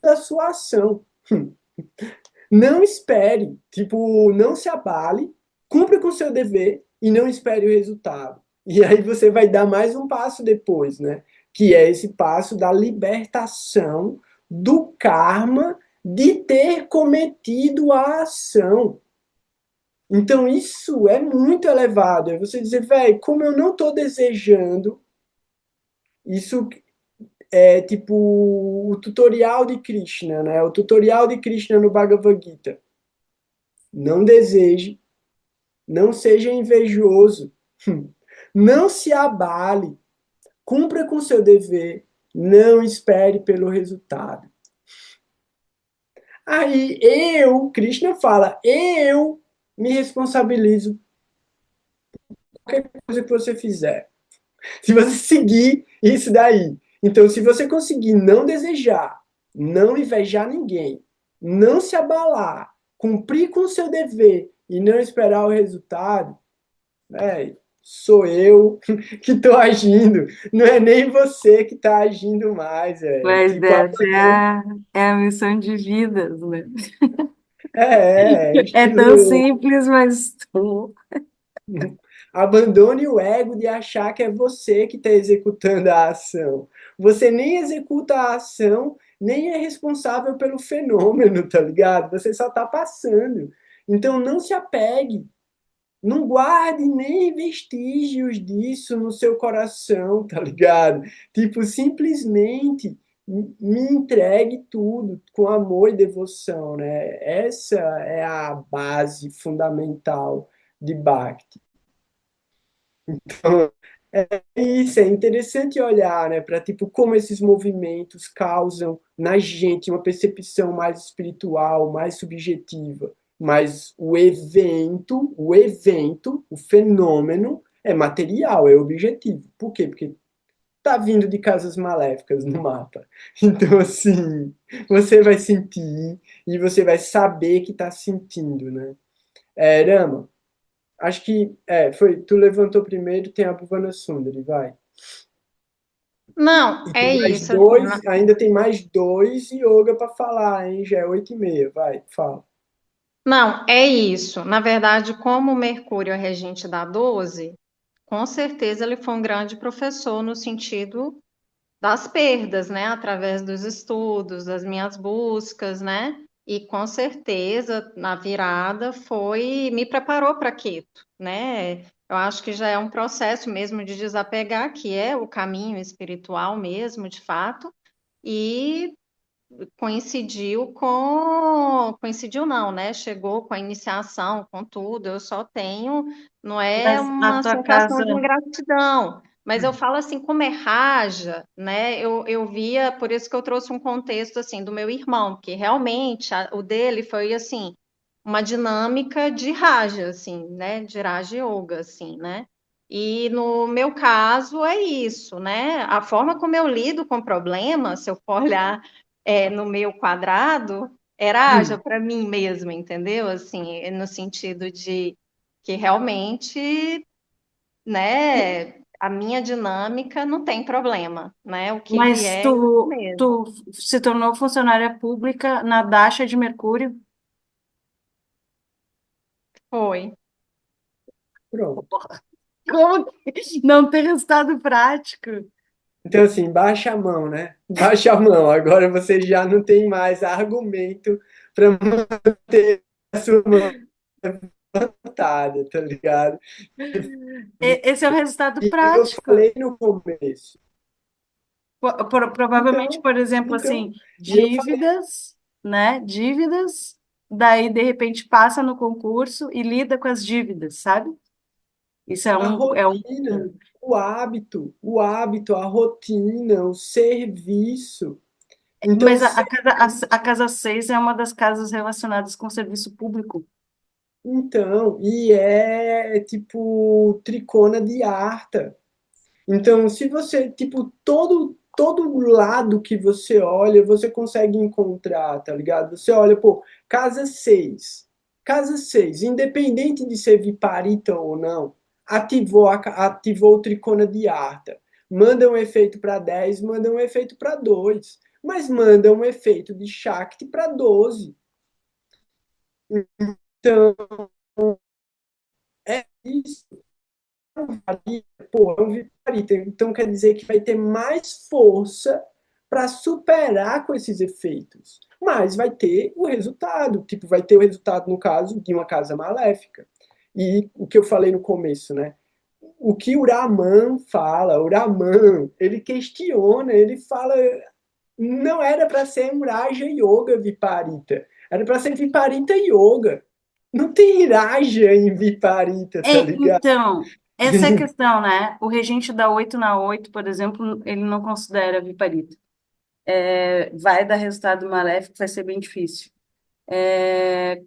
da sua ação. Não espere, tipo, não se abale, cumpra com o seu dever e não espere o resultado. E aí você vai dar mais um passo depois, né? Que é esse passo da libertação do karma de ter cometido a ação. Então isso é muito elevado. É você dizer, velho, como eu não estou desejando, isso é tipo o tutorial de Krishna, né? O tutorial de Krishna no Bhagavad Gita. Não deseje, não seja invejoso, não se abale, cumpra com seu dever, não espere pelo resultado. Aí Krishna fala, eu me responsabilizo por qualquer coisa que você fizer. Se você seguir isso daí. Então, se você conseguir não desejar, não invejar ninguém, não se abalar, cumprir com o seu dever e não esperar o resultado, sou eu que estou agindo, não é nem você que está agindo mais, Mas tipo, essa é a missão de vidas, né? É tão estilo, simples, mas abandone o ego de achar que é você que está executando a ação. Você nem executa a ação, nem é responsável pelo fenômeno, tá ligado? Você só está passando. Então não se apegue, não guarde nem vestígios disso no seu coração, tá ligado? Tipo, simplesmente me entregue tudo com amor e devoção, né? Essa é a base fundamental de Bhakti. Então, isso é interessante olhar, né, para tipo como esses movimentos causam na gente uma percepção mais espiritual, mais subjetiva, mas o fenômeno é material, é objetivo. Por quê? Porque tá vindo de casas maléficas no mapa. Então, assim, você vai sentir e você vai saber que tá sentindo, né? Rama, acho que foi. Tu levantou primeiro, tem a Bhuvana Sundari, vai. Não, E tem é mais isso, assim, dois, ainda tem mais dois yoga para falar, hein? Já é 8h30, vai, fala. não, é isso. Na verdade, como o Mercúrio é regente da 12, com certeza ele foi um grande professor no sentido das perdas, né? Através dos estudos, das minhas buscas, né? E com certeza, na virada, me preparou para Queto, né? Eu acho que já é um processo mesmo de desapegar, que é o caminho espiritual mesmo, de fato, e coincidiu não, né? Chegou com a iniciação, com tudo. Eu só tenho, não é mas a uma tua sensação casa. de ingratidão, mas eu falo assim, como é raja, né? Eu via, por isso que eu trouxe um contexto assim do meu irmão, porque realmente o dele foi assim uma dinâmica de raja, assim, né? De Raja Yoga, assim, né? E no meu caso é isso, né? A forma como eu lido com problemas, se eu for olhar no meu quadrado, era ágil para mim mesma, entendeu? Assim, no sentido de que realmente, né, a minha dinâmica não tem problema, né? O que Mas vier é isso mesmo. tu se tornou funcionária pública na Dasha de Mercúrio? Foi. Pronto. Como que não tem resultado prático? Então, assim, baixa a mão, né? Baixa a mão. Agora você já não tem mais argumento para manter a sua mão levantada, tá ligado? Esse é o resultado E eu prático. falei no começo. Provavelmente, Então, por exemplo, então, assim, e eu falei dívidas, né? Dívidas, daí de repente passa no concurso e lida com as dívidas, sabe? Isso a rotina, o hábito, a rotina, o serviço. Então, Mas a casa 6 é uma das casas relacionadas com serviço público. e é tipo tricona de arta. Então, se você, tipo, todo lado que você olha, você consegue encontrar, tá ligado? Você olha, pô, casa 6, casa 6, independente de ser viparita ou não, ativou o tricona de arta. Manda um efeito para 10, manda um efeito para 2, mas manda um efeito de Shakti para 12. Então, é isso. Pô, é um viparita. Então quer dizer que vai ter mais força para superar com esses efeitos. Mas vai ter o resultado, tipo, vai ter o resultado, no caso, de uma casa maléfica. E o que eu falei no começo, né? O que o Raman fala, o Raman, ele questiona, ele fala, não era para ser um Raja Yoga Viparita, era para ser Viparita Yoga. Não tem Raja em Viparita, tá ligado? Então, essa é a questão, né? O regente da 8 na 8, por exemplo, ele não considera viparita. Vai dar resultado maléfico, vai ser bem difícil.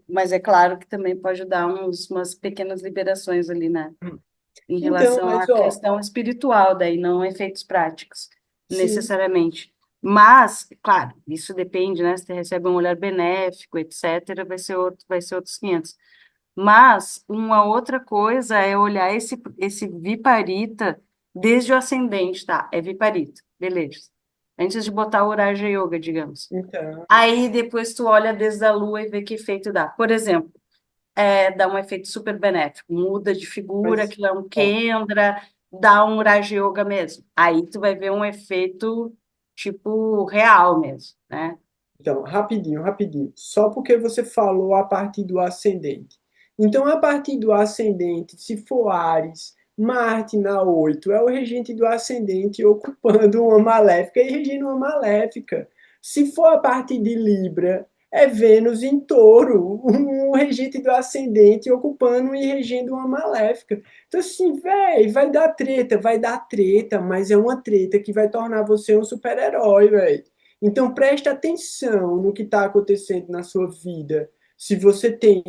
Mas é claro que também pode dar umas pequenas liberações ali, né? Em Então, relação à mas ó, questão espiritual, daí, não efeitos práticos. Sim, necessariamente. Mas, claro, isso depende, né? Se você recebe um olhar benéfico, etc., vai ser outros 500. Mas uma outra coisa é olhar esse Viparita desde o ascendente, tá? É Viparita, beleza. Antes de botar o Raja Yoga, digamos. então, Aí depois tu olha desde a Lua e vê que efeito dá. Por exemplo, dá um efeito super benéfico, muda de figura, mas, que é um ó, Kendra, dá um Raja Yoga mesmo. Aí tu vai ver um efeito tipo real mesmo, né? então, rapidinho, rapidinho. Só porque você falou a partir do ascendente. Então, a partir do ascendente, se for Áries, Marte na 8 é o regente do ascendente ocupando uma maléfica e regendo uma maléfica. Se for a partir de Libra, é Vênus em touro, um regente do ascendente ocupando e regendo uma maléfica. Então, assim, velho, vai dar treta, mas é uma treta que vai tornar você um super-herói, velho. Então preste atenção no que está acontecendo na sua vida. Se você tem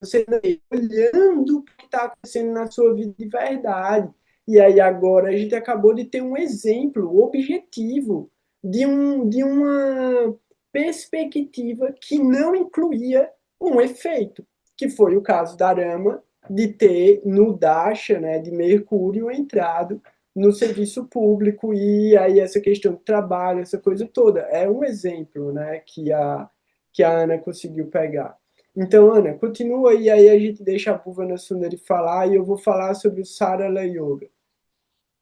você olhando o que está acontecendo na sua vida de verdade. E aí agora a gente acabou de ter um exemplo objetivo de uma perspectiva que não incluía um efeito, que foi o caso da Rama de ter no Dasha, né, de Mercúrio entrado no serviço público e aí essa questão do trabalho, essa coisa toda. É um exemplo, né, que a Ana conseguiu pegar. Então, Ana, continua aí a gente deixa a Bhuvana Sundari falar e eu vou falar sobre o Sarala Yoga.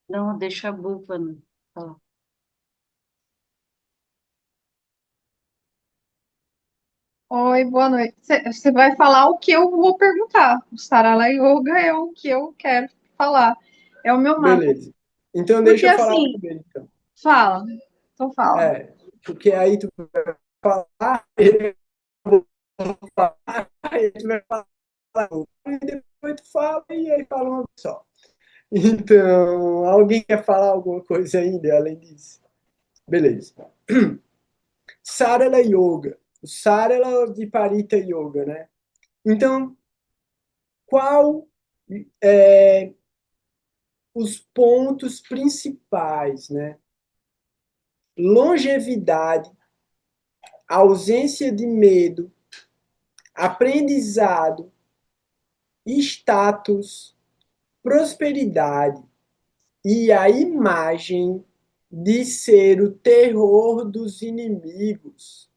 Não, deixa a Búfalo falar. Oi, boa noite. Você vai falar o que eu vou perguntar. O Sarala Yoga é o que eu quero falar. É o meu mapa. Beleza. Então Porque deixa eu falar assim, primeiro, então. fala. Então fala. Porque aí tu vai falar, eu vou falar, aí tu vai falar, e depois tu fala e aí fala uma vez só. Então, alguém quer falar alguma coisa ainda além disso? Beleza. Sarala Yoga. O Sarala Viparita Yoga, né? Então, qual é, os pontos principais, né? Longevidade, ausência de medo, aprendizado, status, prosperidade e a imagem de ser o terror dos inimigos.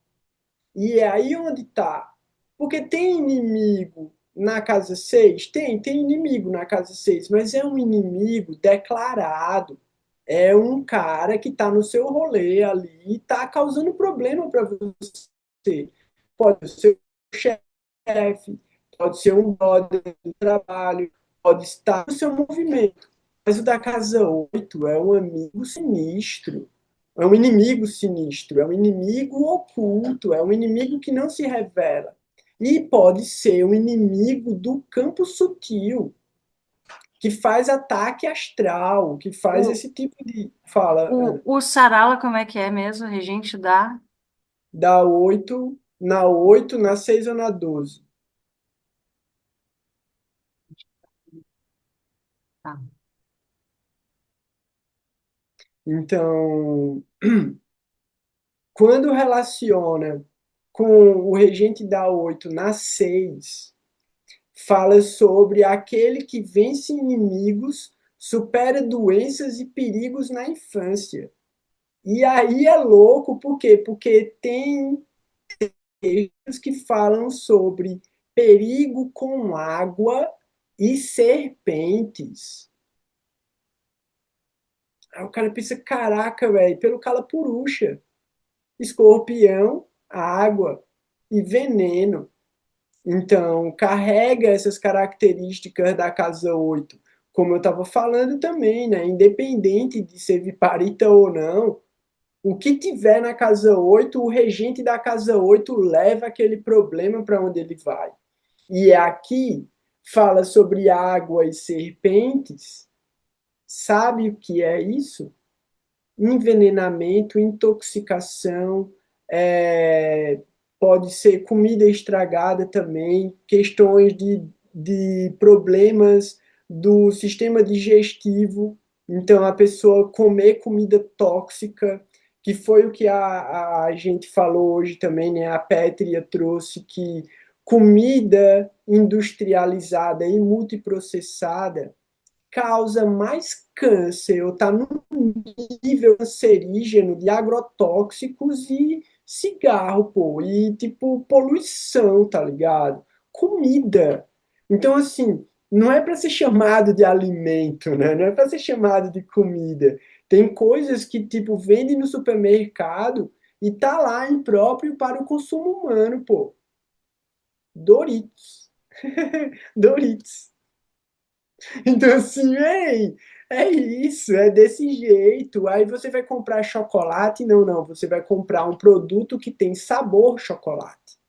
E é aí onde está. Porque tem inimigo na casa 6, tem inimigo na casa 6, mas é um inimigo declarado. É um cara que está no seu rolê ali e está causando problema para você. Pode ser o chefe, pode ser um brother do trabalho, pode estar no seu movimento. Mas o da casa 8 é um amigo sinistro, é um inimigo sinistro, é um inimigo oculto, é um inimigo que não se revela. E pode ser um inimigo do campo sutil, que faz ataque astral, que faz O, esse tipo de. Fala, Ana. o Sarala, como é que é mesmo? Regente da. Da 8 na 8 na 6 ou na 12. Tá. Então, quando relaciona com o regente da 8 na 6 fala sobre aquele que vence inimigos, supera doenças e perigos na infância. E aí é louco, por quê? Porque tem textos que falam sobre perigo com água e serpentes. Aí o cara pensa, caraca, velho, pelo Calapurusha, escorpião, água e veneno. Então, carrega essas características da casa 8, como eu estava falando também, né? Independente de ser viparita ou não, o que tiver na casa 8, o regente da casa 8 leva aquele problema para onde ele vai. E aqui fala sobre água e serpentes. Sabe o que é isso? Envenenamento, intoxicação, é, pode ser comida estragada também, questões de problemas do sistema digestivo, então a pessoa comer comida tóxica, que foi o que a gente falou hoje também, né? A Pétria trouxe que comida industrializada e multiprocessada causa mais câncer, ou está num nível cancerígeno de agrotóxicos e cigarro, pô, e tipo poluição, tá ligado? Comida. Então, assim, não é para ser chamado de alimento, né? Não é para ser chamado de comida. Tem coisas que, tipo, vendem no supermercado e tá lá impróprio para o consumo humano, pô. Doritos. Doritos. Então, assim, ei, é isso, é desse jeito. Aí você vai comprar chocolate? Não, não, você vai comprar um produto que tem sabor chocolate.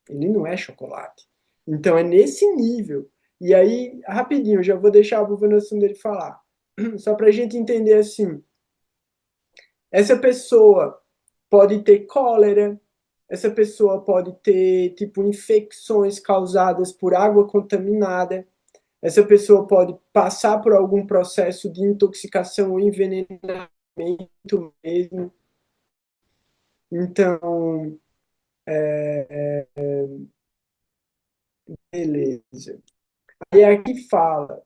Ele não é chocolate. Então, é nesse nível. E aí, rapidinho, eu já vou deixar o Buvanassun dele falar. Só para a gente entender assim, essa pessoa pode ter cólera, essa pessoa pode ter, tipo, infecções causadas por água contaminada, essa pessoa pode passar por algum processo de intoxicação ou envenenamento mesmo. Então, beleza. Aí aqui fala,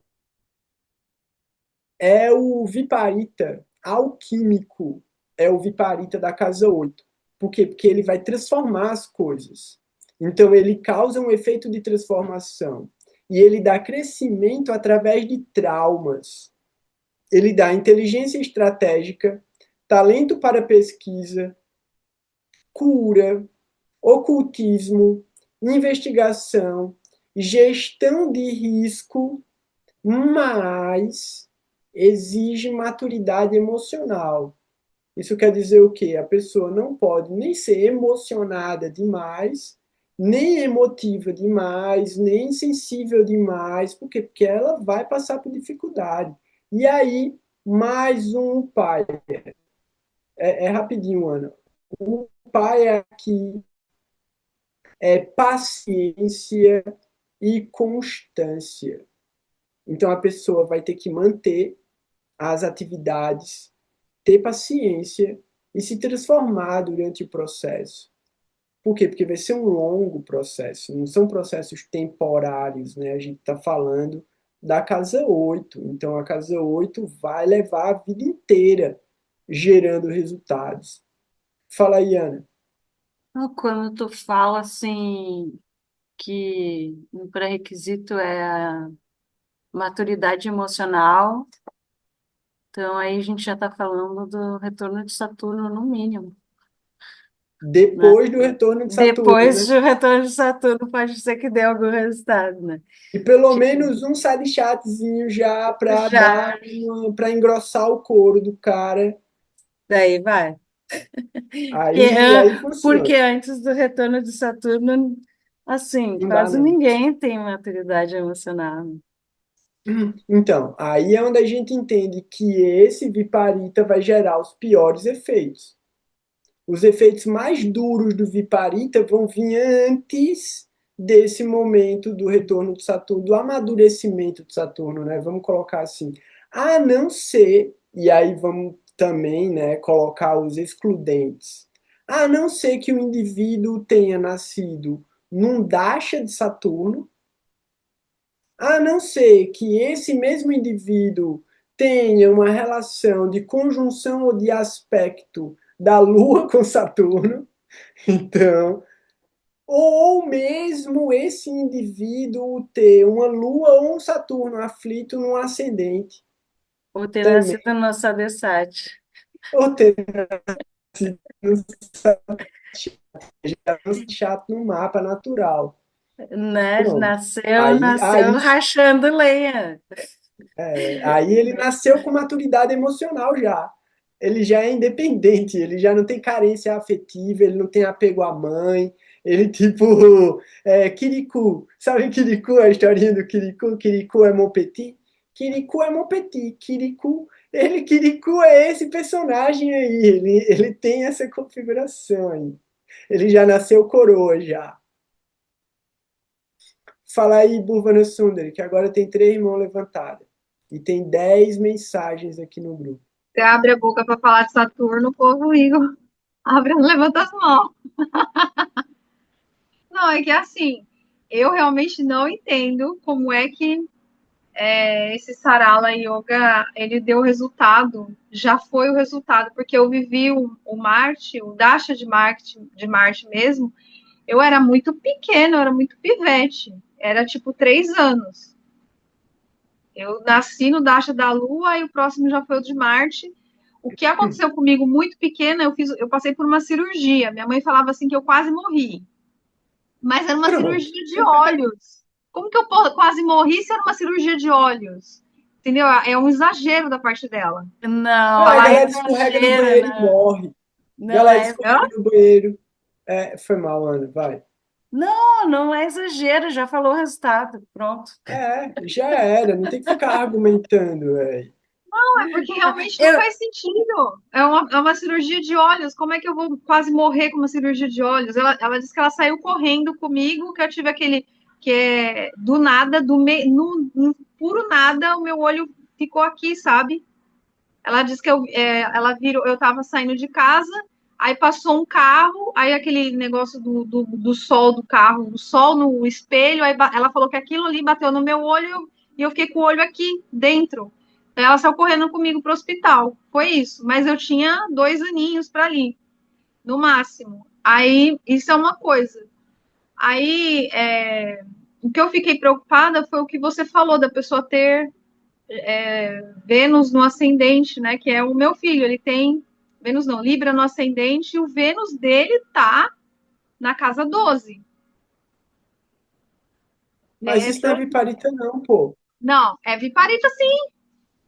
é o viparita alquímico, é o viparita da casa 8. Por quê? Porque ele vai transformar as coisas. Então, ele causa um efeito de transformação. E ele dá crescimento através de traumas. Ele dá inteligência estratégica, talento para pesquisa, cura, ocultismo, investigação, gestão de risco, mas exige maturidade emocional. Isso quer dizer o quê? A pessoa não pode nem ser emocionada demais, nem emotiva demais, nem sensível demais. Por quê? Porque ela vai passar por dificuldade. E aí, mais um pai. É rapidinho, Ana. O pai aqui é paciência e constância. Então, a pessoa vai ter que manter as atividades, ter paciência e se transformar durante o processo. Por quê? Porque vai ser um longo processo, não são processos temporários, né? A gente está falando da casa 8. Então, a casa 8 vai levar a vida inteira gerando resultados. Fala aí, Ana. Então, quando tu fala assim que um pré-requisito é a maturidade emocional, então aí a gente já está falando do retorno de Saturno no mínimo, né? Depois do retorno de Saturno, Depois né? do retorno de Saturno pode ser que dê algum resultado, né? E pelo Tipo, menos um side chatzinho já para já, dar para engrossar o couro do cara. daí vai. Aí funciona. Porque antes do retorno de Saturno, assim, Não dá, quase não. ninguém tem maturidade emocional. Então, aí é onde a gente entende que esse viparita vai gerar os piores efeitos. Os efeitos mais duros do viparita vão vir antes desse momento do retorno de Saturno, do amadurecimento de Saturno, né? Vamos colocar assim. A não ser, e aí vamos também, né, colocar os excludentes. A não ser que o indivíduo tenha nascido num dasha de Saturno, a não ser que esse mesmo indivíduo tenha uma relação de conjunção ou de aspecto da Lua com Saturno, então, ou mesmo esse indivíduo ter uma Lua ou um Saturno aflito no ascendente Ou ter também, nascido no Sabesat, ou ter no chato no mapa natural. né? Pronto. Nasceu rachando lenha. Aí ele nasceu com maturidade emocional já. Ele já é independente, ele já não tem carência afetiva, ele não tem apego à mãe, ele tipo, Kirikou, sabe Kirikou, a historinha do Kirikou? Kirikou é mon petit? Kirikou é mon petit, Kirikou é esse personagem aí, ele tem essa configuração aí. Ele já nasceu coroa já. Fala aí, Bhuvana Sundari, que agora tem 3 mãos levantadas. E tem 10 mensagens aqui no grupo. Você abre a boca para falar de Saturno, o povo, Igor, abre, levanta as mãos. Não, é que assim, eu realmente não entendo como é que esse Sarala Yoga, ele deu resultado, já foi o resultado, porque eu vivi o Marte, o Dasha de Marte mesmo, eu era muito pequena, eu era muito pivete, era tipo 3 anos. Eu nasci no Dasha da Lua e o próximo já foi o de Marte. O que aconteceu comigo muito pequena, eu passei por uma cirurgia. Minha mãe falava assim que eu quase morri. Mas era uma Pronto. cirurgia de olhos. Como que eu quase morri se era uma cirurgia de olhos? Entendeu? É um exagero da parte dela. Não, A não é galera escorrega no exagero, banheiro e não. morre. Não Galera é, escorrega no banheiro. Foi mal, Ana, vai. não é exagero, já falou o resultado. Pronto. Já era, não tem que ficar argumentando, velho. Não, é porque realmente não Eu, faz sentido. É uma cirurgia de olhos. Como é que eu vou quase morrer com uma cirurgia de olhos? Ela disse que ela saiu correndo comigo, que eu tive aquele que é do nada, no puro nada, o meu olho ficou aqui, sabe? Ela disse que ela virou, eu tava saindo de casa, aí passou um carro, aí aquele negócio do sol do carro, o sol no espelho, aí ela falou que aquilo ali bateu no meu olho e eu fiquei com o olho aqui dentro. Aí ela saiu correndo comigo pro hospital. Foi isso. Mas eu tinha 2 aninhos para ali, no máximo. Aí, isso é uma coisa. Aí, o que eu fiquei preocupada foi o que você falou, da pessoa ter Vênus no ascendente, né? Que é o meu filho. Ele tem Vênus não, Libra no ascendente, e o Vênus dele tá na casa 12. Mas isso não é Essa, viparita, não, pô. não, é Viparita, sim.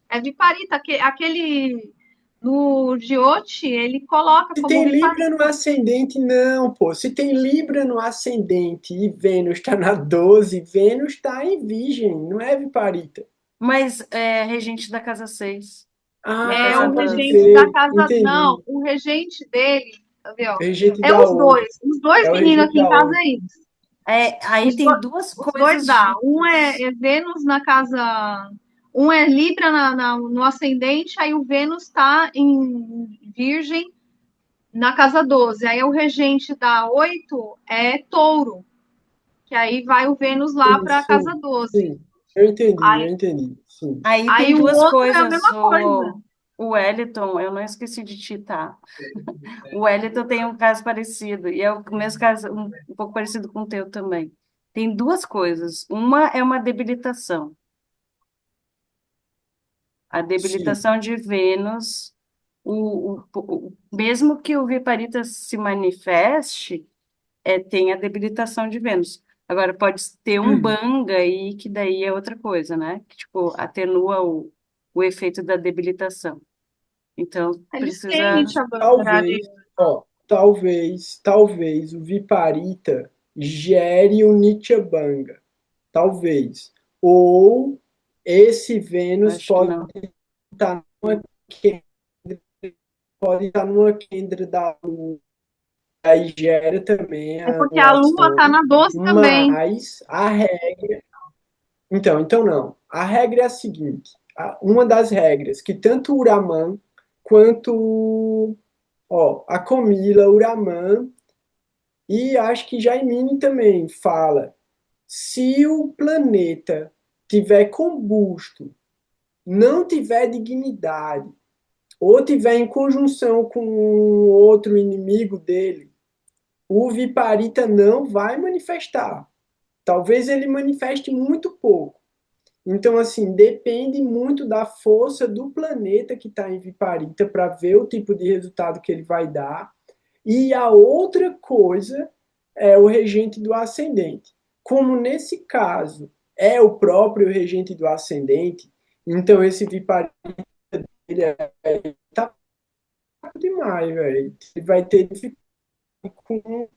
É Viparita. Aquele no Jyoti, ele coloca Se como tem Libra no Viparita. ascendente, não, pô. Se tem Libra no ascendente e Vênus está na 12, Vênus está em Virgem, não é viparita. mas é regente da casa 6, na É Ah, casa o pode 12. regente da ser. casa. Não, Entendi. o regente dele, cadê, ó? Regente É da os 8. dois. Os dois É o meninos regente aqui em da casa 8. é isso. Aí tem duas Os dois coisas dá. Um juntas. é Vênus na casa. Um é Libra no ascendente, aí o Vênus está em Virgem na casa 12. Aí o regente da 8 é Touro, que aí vai o Vênus lá Sim, para a casa sim, 12. sim. Eu entendi, eu Aí, entendi. Sim. Aí tem aí o duas outro é a coisas. mesma coisa. O Wellington, eu não esqueci de te tá? O Wellington tem um caso parecido, e é o mesmo caso, um pouco parecido com o teu também. Tem duas coisas. Uma é uma debilitação. A Sim. debilitação de Vênus, mesmo que o Viparita se manifeste, tem a debilitação de Vênus. Agora, pode ter um Hum. banga aí, que daí é outra coisa, né? Que, tipo, atenua o efeito da debilitação. Então, Eles têm precisa. Nietzsche Bangara. Talvez, ó, talvez o viparita gere o Nityabanga. Talvez. Ou esse Vênus Acho que pode não. estar numa, que- pode estar numa kendra da Lua, aí gera também É a porque a Lua tá anulação, na 12 também. mas a regra. Então não. A regra é a seguinte: uma das regras que tanto o Uraman quanto a Comila, o Uraman e acho que Jaimini também fala. Se o planeta tiver combusto, não tiver dignidade, ou tiver em conjunção com outro inimigo dele, o Viparita não vai manifestar. Talvez ele manifeste muito pouco. Então, assim, depende muito da força do planeta que está em Viparita para ver o tipo de resultado que ele vai dar. E a outra coisa é o regente do ascendente. Como nesse caso é o próprio regente do ascendente, então esse Viparita ele tá demais, velho. Ele vai ter dificuldade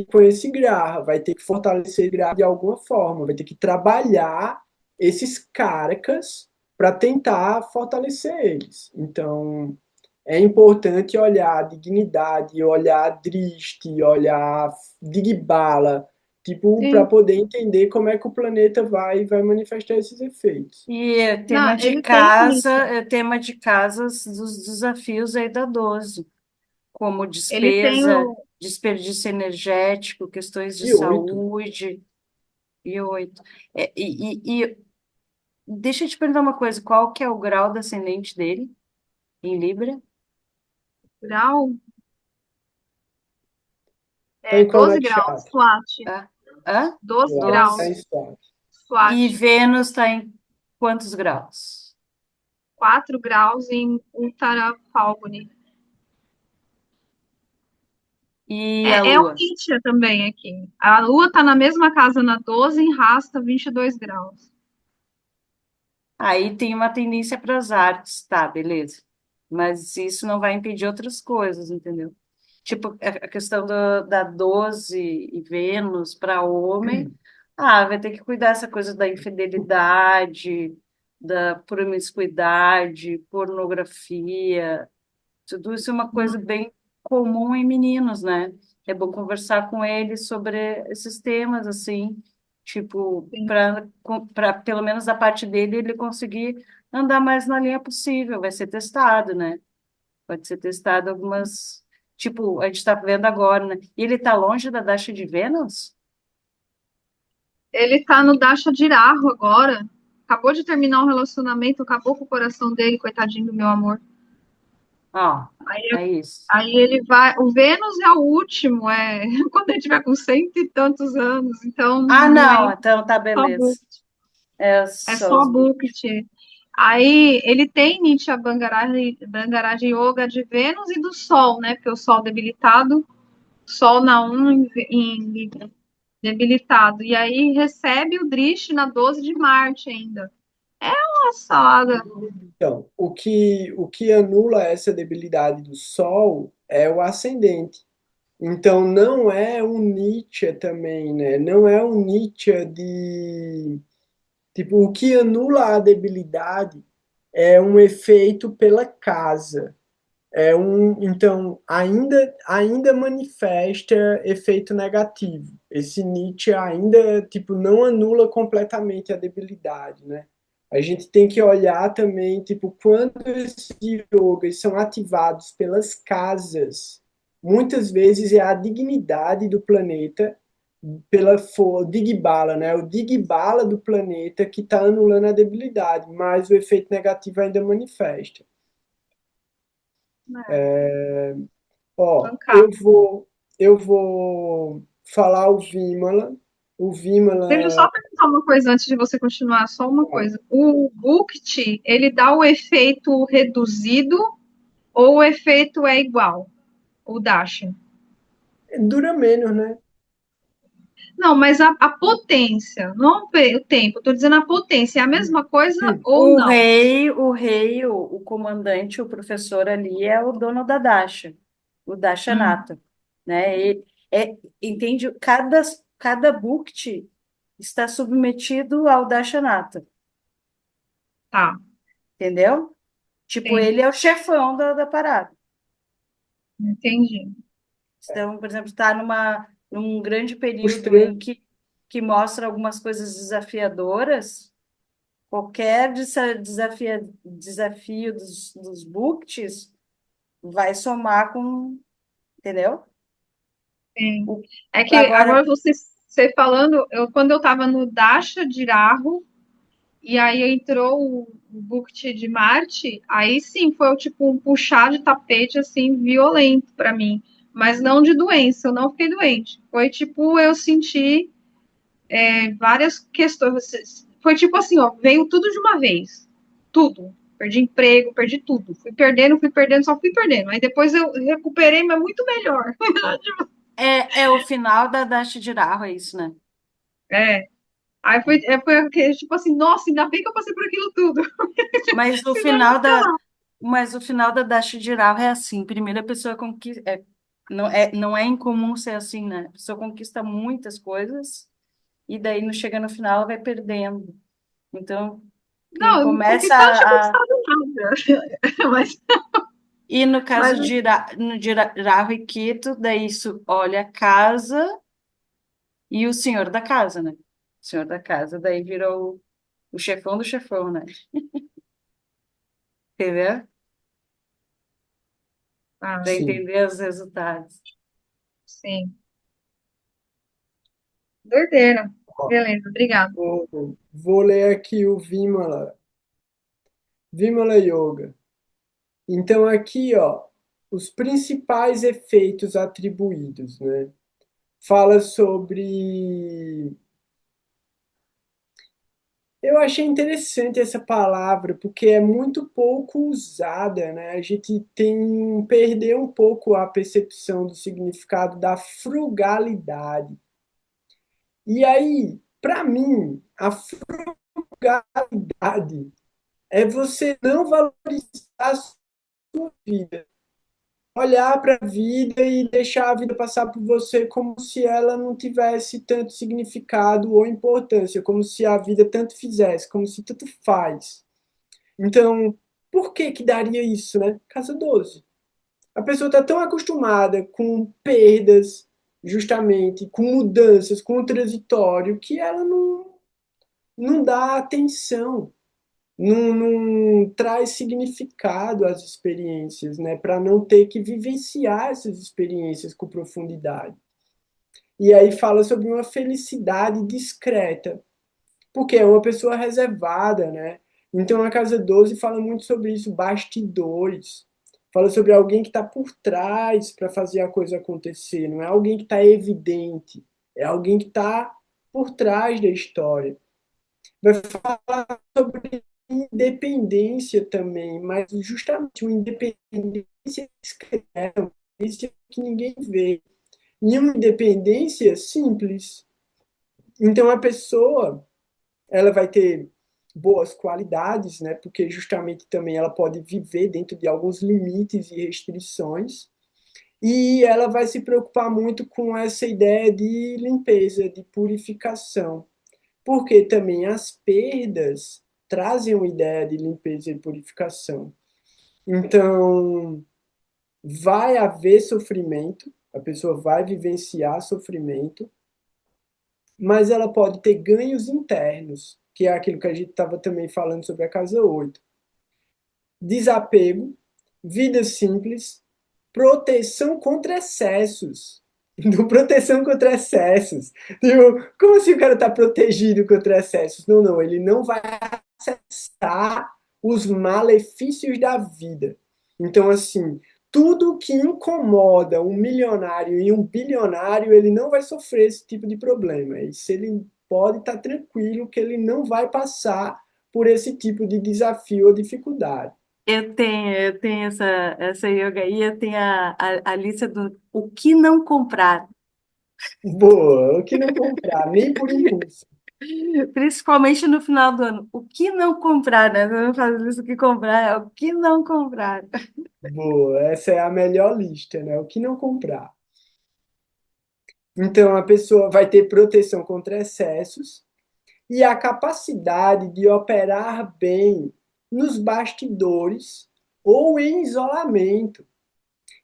com esse Graha, vai ter que fortalecer o Graha de alguma forma, vai ter que trabalhar esses caracas para tentar fortalecer eles. Então, é importante olhar a dignidade, olhar a Drishti, olhar Digbala, tipo, para Sim. poder entender como é que o planeta vai manifestar esses efeitos. E Não, ele tem Nietzsche. tema de casas dos desafios aí da 12, como Ele tem despesa, o. desperdício energético, questões de E 8, saúde, e 8. E deixa eu te perguntar uma coisa, qual que é o grau do ascendente dele em Libra? Grau tá é em qual 12 graus, nexato? flat. Hã? Hã? 12 Suave, tá graus, em suave. E flat. Vênus está em quantos graus? 4 graus em Ultara Falguni. E a É o Lua? Nietzsche também aqui. A Lua está na mesma casa na 12 em Rasta, 22 graus. Aí tem uma tendência para as artes, tá, beleza. Mas isso não vai impedir outras coisas, entendeu? Tipo, a questão da 12 e Vênus para homem, vai ter que cuidar dessa coisa da infidelidade, da promiscuidade, pornografia, tudo isso é uma coisa bem comum em meninos, né? É bom conversar com eles sobre esses temas, assim, tipo, Sim. para pelo menos da parte dele ele conseguir andar mais na linha possível. Vai ser testado, né? Pode ser testado algumas. Tipo, a gente está vendo agora, né? E ele está longe da Dasha de Vênus? Ele tá no Dasha Diraho agora. Acabou de terminar um relacionamento, acabou com o coração dele, coitadinho do meu amor. Ó, Aí, é isso. aí ele vai. O Vênus é o último, quando ele tiver com cento e tantos anos. Então, Ah, não é não, então tá só book, beleza. É é só só os. Bukti. Aí ele tem Nitya Bangaraja Yoga de Vênus e do Sol, né? Porque o Sol debilitado, Sol na 1 em debilitado. E aí recebe o Drish na 12 de Marte ainda. Uma salada. Então, o que anula essa debilidade do Sol é o ascendente. Então, não é um Nietzsche também, né? Não é um Nietzsche de. Tipo, o que anula a debilidade é um efeito pela casa. Então, ainda manifesta efeito negativo. Esse Nietzsche ainda, tipo, não anula completamente a debilidade, né? A gente tem que olhar também, tipo, quando esses yogas são ativados pelas casas, muitas vezes é a dignidade do planeta pela Digbala, né? O Digbala do planeta que está anulando a debilidade, mas o efeito negativo ainda manifesta. Né? Ó, Bancar. eu vou falar o Vimala. O Deixa eu Vimala, só perguntar uma coisa antes de você continuar, só uma coisa. O Bukti, ele dá o efeito reduzido ou o efeito é igual? O Dasha? dura menos, né? Não, mas a potência, não o tempo, estou dizendo a potência, é a mesma coisa ou não? O comandante, o professor ali é o dono da Dasha, o Hum, Dashanata, né? Entende? Cada Bukti está submetido ao Dashanata, tá, entendeu? Tipo, sim, ele é o chefão da parada. entendi. Então, por exemplo, está num grande Os período três, que mostra algumas coisas desafiadoras. Qualquer desafio dos Buktis vai somar com, entendeu? Sim. O- É que agora agora, você falando, quando eu estava no Dasha de Rahu, e aí entrou o Bukti de Marte, aí sim foi tipo um puxar de tapete assim violento para mim, mas não de doença, eu não fiquei doente. Foi tipo eu senti várias questões, foi tipo assim, ó, veio tudo de uma vez, tudo. Perdi emprego, perdi tudo. Fui perdendo, só fui perdendo. Aí depois eu recuperei, mas muito melhor. é o final da Dash de Rahu, é isso, né? É. Aí foi tipo assim, nossa, ainda bem que eu passei por aquilo tudo. Mas o Senão eu final ia da, lá. mas o final da Dash de Rahu é assim, primeira pessoa conquista, não é incomum ser assim, né? A pessoa conquista muitas coisas e daí não chega no final, ela vai perdendo. Então, quem Não, começa conquistar, não tinha a. conquistado nada. E no caso Mas de Rahu e Ketu, daí isso olha a casa E o senhor da casa, né? O senhor da casa daí virou o chefão do chefão, né? Entendeu? Ah, Para Sim. entender os resultados. sim. Doideira. Ó, Beleza, obrigada. vou ler aqui o Vimala Yoga. Então aqui, ó, os principais efeitos atribuídos, né? Fala sobre. Eu achei interessante essa palavra porque é muito pouco usada, né? A gente perdeu um pouco a percepção do significado da frugalidade. E aí, para mim, a frugalidade é você não valorizar a sua vida, olhar para a vida e deixar a vida passar por você como se ela não tivesse tanto significado ou importância, como se a vida tanto fizesse, como se tanto faz. Então, por que que daria isso, né? Casa 12. A pessoa está tão acostumada com perdas, justamente, com mudanças, com o transitório, que ela não dá atenção, não traz significado às experiências, né? Para não ter que vivenciar essas experiências com profundidade. E aí fala sobre uma felicidade discreta, porque é uma pessoa reservada, né? Então a Casa 12 fala muito sobre isso, bastidores. Fala sobre alguém que está por trás para fazer a coisa acontecer, não é alguém que está evidente, é alguém que está por trás da história. Vai falar sobre independência também, mas justamente uma independência discreta, uma independência que ninguém vê. E uma independência simples. Então a pessoa ela vai ter boas qualidades, né? Porque justamente também ela pode viver dentro de alguns limites e restrições. E ela vai se preocupar muito com essa ideia de limpeza, de purificação. Porque também as perdas trazem uma ideia de limpeza e purificação. Então, vai haver sofrimento, a pessoa vai vivenciar sofrimento, mas ela pode ter ganhos internos, que é aquilo que a gente estava também falando sobre a casa 8. Desapego, vida simples, proteção contra excessos. Do proteção contra excessos. Tipo, como assim o cara está protegido contra excessos? Não, não, ele não vai acessar os malefícios da vida. Então, assim, tudo que incomoda um milionário e um bilionário, ele não vai sofrer esse tipo de problema. Isso ele pode estar tranquilo que ele não vai passar por esse tipo de desafio ou dificuldade. Eu tenho essa yoga aí, eu tenho a lista do o que não comprar. Boa, o que não comprar, nem por impulso. Principalmente no final do ano. O que não comprar, né? Eu não faço isso, o que comprar, é o que não comprar. Boa, essa é a melhor lista, né? O que não comprar. Então, a pessoa vai ter proteção contra excessos e a capacidade de operar bem nos bastidores ou em isolamento.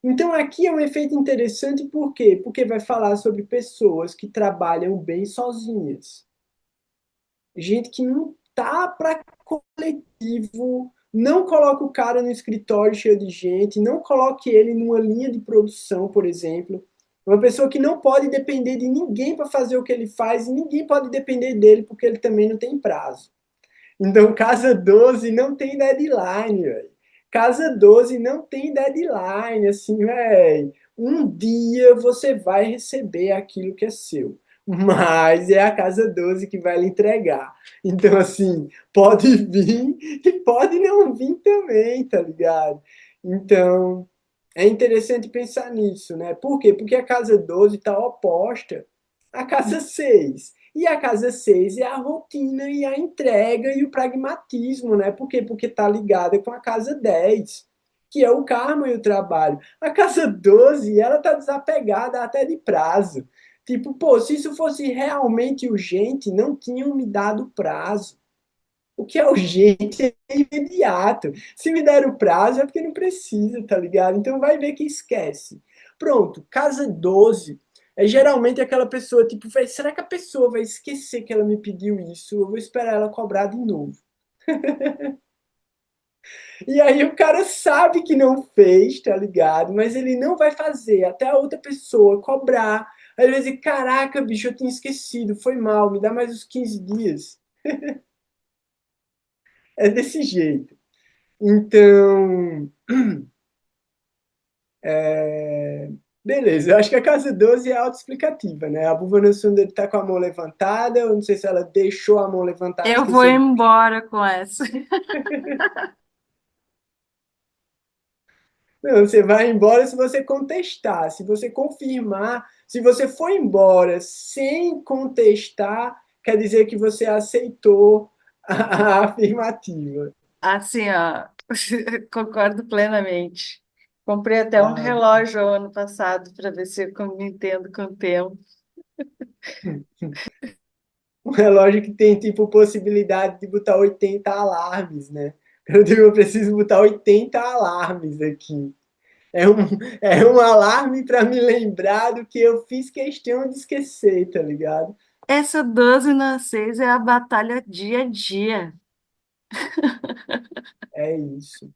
Então, aqui é um efeito interessante, por quê? Porque vai falar sobre pessoas que trabalham bem sozinhas. Gente que não tá para coletivo, não coloca o cara no escritório cheio de gente, não coloque ele numa linha de produção, por exemplo. Uma pessoa que não pode depender de ninguém para fazer o que ele faz e ninguém pode depender dele porque ele também não tem prazo. Então, Casa 12 não tem deadline, velho. Casa 12 não tem deadline, assim, velho. Um dia você vai receber aquilo que é seu. Mas é a Casa 12 que vai lhe entregar. Então, assim, pode vir e pode não vir também, tá ligado? Então, é interessante pensar nisso, né? Por quê? Porque a Casa 12 está oposta à Casa 6. E a casa 6 é a rotina e a entrega e o pragmatismo, né? Por quê? Porque está ligada com a casa 10, que é o karma e o trabalho. A casa 12, ela está desapegada até de prazo. Tipo, pô, se isso fosse realmente urgente, não tinham me dado prazo. O que é urgente é imediato. Se me der o prazo é porque não precisa, tá ligado? Então vai ver que esquece. Pronto, casa 12 é geralmente aquela pessoa, tipo, será que a pessoa vai esquecer que ela me pediu isso? Eu vou esperar ela cobrar de novo. E aí o cara sabe que não fez, tá ligado? Mas ele não vai fazer até a outra pessoa cobrar. Aí ele vai dizer, caraca, bicho, eu tinha esquecido, foi mal, me dá mais uns 15 dias. É desse jeito. Então, beleza, eu acho que a casa 12 é autoexplicativa, né? A Búvana Sunda ele tá com a mão levantada, eu não sei se ela deixou a mão levantada, Eu vou esqueceu. embora com essa. Não, você vai embora se você contestar, se você confirmar, se você for embora sem contestar, quer dizer que você aceitou a afirmativa. Assim, ó, concordo plenamente. Comprei até um Ah, relógio ano passado para ver se eu me entendo com o tempo. um relógio que tem tipo possibilidade de botar 80 alarmes, né? Eu digo, eu preciso botar 80 alarmes aqui. É um, é um alarme para me lembrar do que eu fiz questão de esquecer, tá ligado? Essa 12 na 6 é a batalha dia a dia. É isso.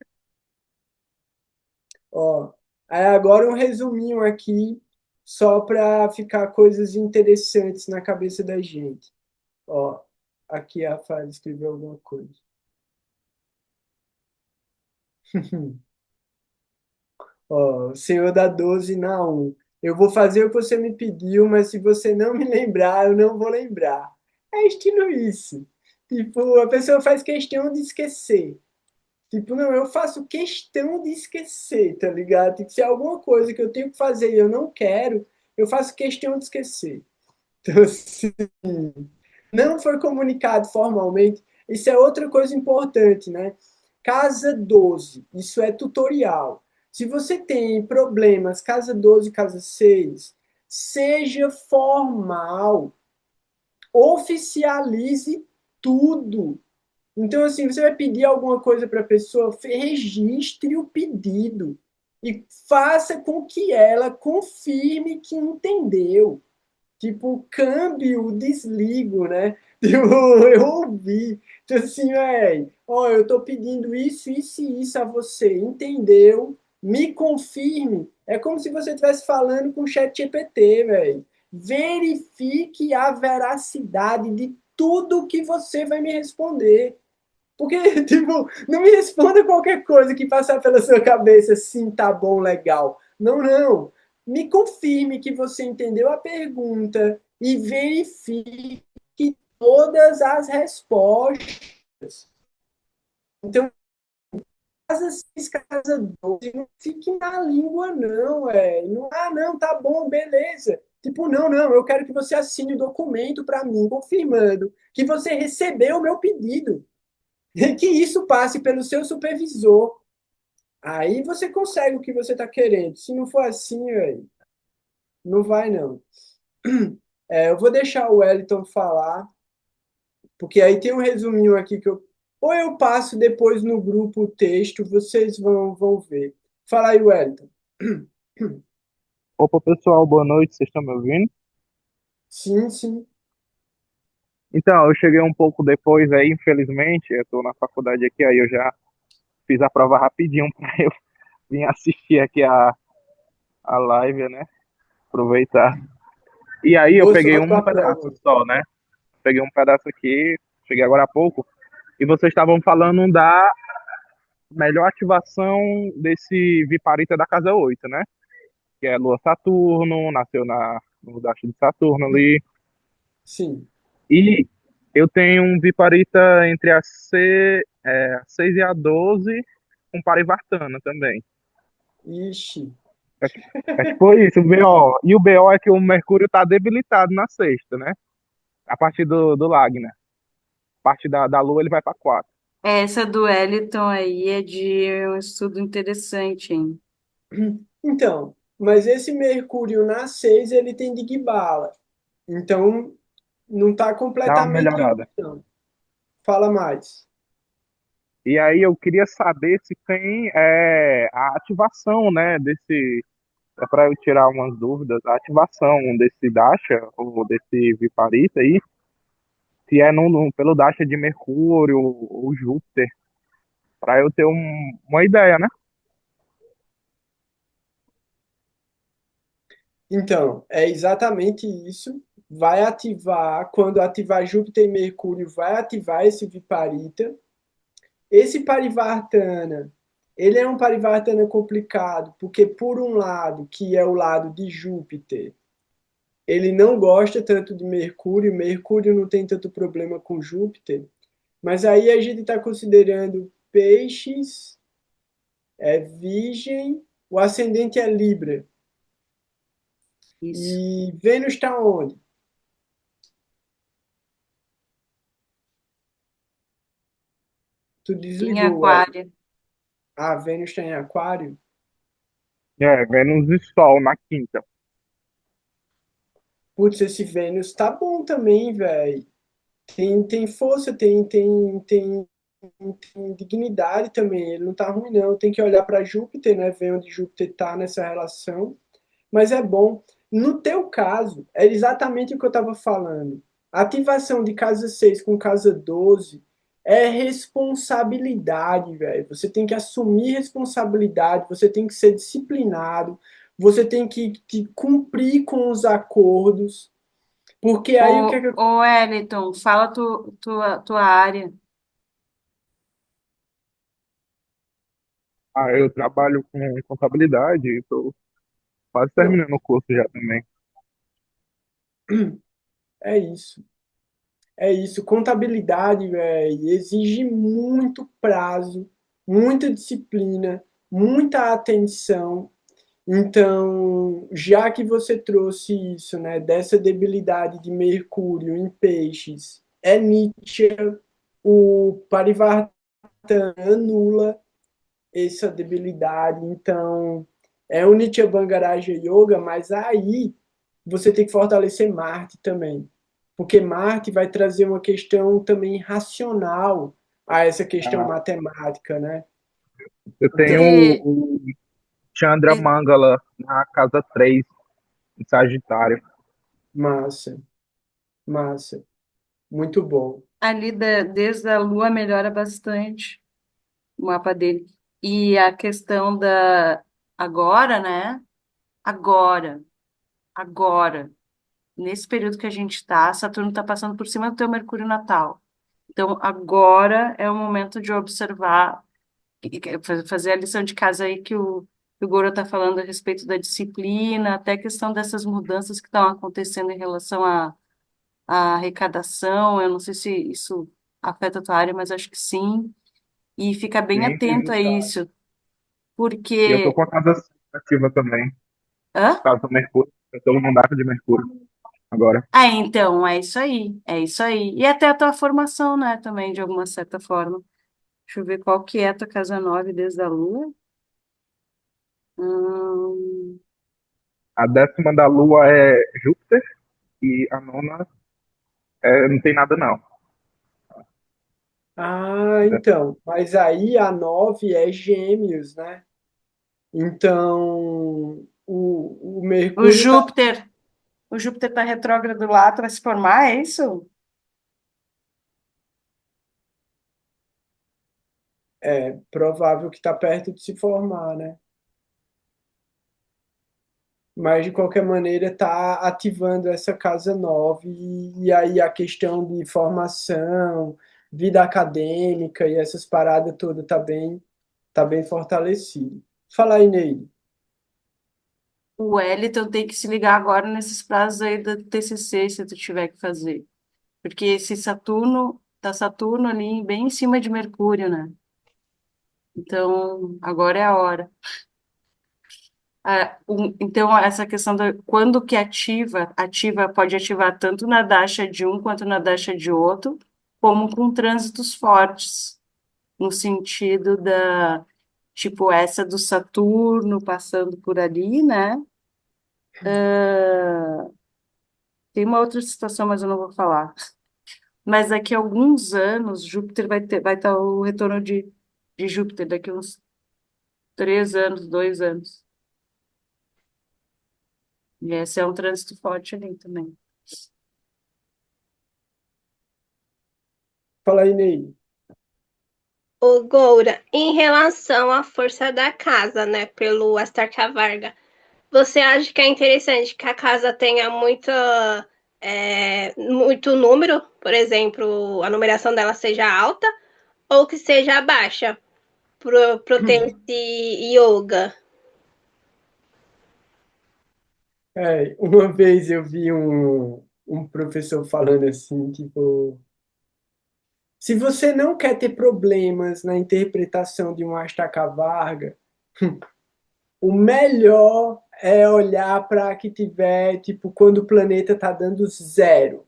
Ó, aí agora um resuminho aqui, só para ficar coisas interessantes na cabeça da gente. Ó, aqui a Fábio escreveu alguma coisa. Ó, Senhor da 12 na um. Eu vou fazer o que você me pediu, mas se você não me lembrar, eu não vou lembrar. É estilo isso. Tipo, a pessoa faz questão de esquecer. Tipo, não, eu faço questão de esquecer, tá ligado? Tipo, se é alguma coisa que eu tenho que fazer e eu não quero, eu faço questão de esquecer. Então, assim, não foi comunicado formalmente. Isso é outra coisa importante, né? Casa 12, isso é tutorial. Se você tem problemas, casa 12, casa 6, seja formal, oficialize tudo. Então, assim, você vai pedir alguma coisa para a pessoa, registre o pedido e faça com que ela confirme que entendeu. Tipo, câmbio, desligo, né? Tipo, eu ouvi. Então, assim, velho, ó, eu tô pedindo isso, isso e isso a você, entendeu? Me confirme. É como se você estivesse falando com o chat GPT, velho. Verifique a veracidade de tudo que você vai me responder. Porque, tipo, não me responda qualquer coisa que passar pela sua cabeça, sim, tá bom, legal. Não, não. Me confirme que você entendeu a pergunta e verifique todas as respostas. Então, casa 6, casa 12, não fique na língua, não, é. Não, ah, não, tá bom, beleza. Tipo, não, não, eu quero que você assine o documento para mim, confirmando que você recebeu o meu pedido. Que isso passe pelo seu supervisor. Aí você consegue o que você está querendo. Se não for assim, véio, não vai não. Eu vou deixar o Wellington falar, porque aí tem um resuminho aqui que ou eu passo depois no grupo o texto, vocês vão ver. Fala aí, Wellington. Opa, pessoal, boa noite, vocês estão me ouvindo? Sim, sim. Então, eu cheguei um pouco depois aí, infelizmente, eu estou na faculdade aqui, aí eu já fiz a prova rapidinho para eu vir assistir aqui a live, né? Aproveitar. E aí eu Boa peguei sorte com um a pedaço prova. só, né? Peguei um pedaço aqui, cheguei agora há pouco, e vocês estavam falando da melhor ativação desse Viparita da casa 8, né? Que é Lua Saturno, nasceu no Dacho de Saturno ali. Sim. E eu tenho um Viparita entre a 6 e a 12, com Parivartana também. Ixi. É tipo isso, o BO. E o BO é que o Mercúrio tá debilitado na sexta, né? A partir do Lagna. A partir da Lua ele vai para 4. Essa do Wellington aí é de um estudo interessante, hein? Então, mas esse Mercúrio na 6, ele tem Digbala. Então, não está Dá uma completamente ruim, melhorada. não. Fala mais. E aí eu queria saber se tem a ativação, né, é para eu tirar umas dúvidas, a ativação desse Dasha, ou desse Viparita aí, se é pelo Dasha de Mercúrio ou Júpiter, para eu ter uma ideia, né? Então, é exatamente isso. Vai ativar, quando ativar Júpiter e Mercúrio, vai ativar esse Viparita. Esse Parivartana, ele é um Parivartana complicado, porque por um lado, que é o lado de Júpiter, ele não gosta tanto de Mercúrio, Mercúrio não tem tanto problema com Júpiter, mas aí a gente está considerando Peixes, Virgem, o ascendente é Libra. Isso. E Vênus está onde? Tu Em desligou, Aquário. Ah, Vênus está em Aquário? É, Vênus e Sol na quinta. Putz, esse Vênus tá bom também, velho. Tem força, tem dignidade também. Ele não tá ruim, não. Tem que olhar para Júpiter, né? Ver onde Júpiter tá nessa relação. Mas é bom. No teu caso, é exatamente o que eu estava falando. A ativação de casa 6 com casa 12 é responsabilidade, velho. Você tem que assumir responsabilidade, você tem que ser disciplinado, você tem que cumprir com os acordos, porque aí o que é que Ô Wellington, fala tua área. Eu trabalho com contabilidade, estou quase Pronto, terminando o curso já também. é isso. É isso. Contabilidade, velho, exige muito prazo, muita disciplina, muita atenção. Então, já que você trouxe isso, né, dessa debilidade de Mercúrio em peixes, é Nietzsche, o Parivartana anula essa debilidade. Então, é o Nitya Bangaraja Yoga, mas aí você tem que fortalecer Marte também. Porque Marte vai trazer uma questão também racional a essa questão Ah, matemática, né? eu tenho Esse, o Chandra e- Mangala na casa 3 em Sagitário. Massa, massa. Muito bom. ali desde a Lua melhora bastante o mapa dele. E a questão da agora, né? Agora, agora, nesse período que a gente está, Saturno está passando por cima do teu Mercúrio natal. Então, agora é o momento de observar, fazer a lição de casa aí que o Goro está falando a respeito da disciplina, até a questão dessas mudanças que estão acontecendo em relação à arrecadação. Eu não sei se isso afeta a tua área, mas acho que sim. E fica bem Sim, sim, atento a tá. isso, E eu tô porque... com a casa 5 ativa também. Hã? Casa do Mercúrio. Eu tô no data de Mercúrio agora. Ah, então, é isso aí, é isso aí. E até a tua formação, né, também, de alguma certa forma. Deixa eu ver qual que é a tua casa 9 desde a Lua. Hum, A 10ª da Lua é Júpiter e a nona não tem nada não. Ah, então. Mas aí a 9 é Gêmeos, né? Então, o o Mercúrio está Júpiter, o Júpiter está retrógrado lá, tu vai se formar, é isso? provável que está perto de se formar, né? Mas de qualquer maneira está ativando essa casa 9 e aí a questão de formação, vida acadêmica e essas paradas todas tá bem fortalecido. Fala aí, Ney. O Wellington tem que se ligar agora nesses prazos aí do TCC, se tu tiver que fazer. Porque esse Saturno, tá Saturno ali bem em cima de Mercúrio, né? Então, agora é a hora. Então, essa questão da quando que ativa, pode ativar tanto na dasha de um quanto na dasha de outro, como com trânsitos fortes, no sentido da, tipo, essa do Saturno passando por ali, né? Tem uma outra situação, mas eu não vou falar. Mas daqui a alguns anos, Júpiter vai estar o retorno de Júpiter, daqui a uns 3 anos, 2 anos. E esse é um trânsito forte ali também. Fala aí, Ney. O Goura, em relação à força da casa, né, pelo Astarca Varga, você acha que é interessante que a casa tenha muito número, por exemplo, a numeração dela seja alta, ou que seja baixa, pro ter esse yoga? Uma vez eu vi um professor falando assim, tipo, se você não quer ter problemas na interpretação de um Astakavarga, o melhor é olhar para que tiver, tipo, quando o planeta tá dando zero.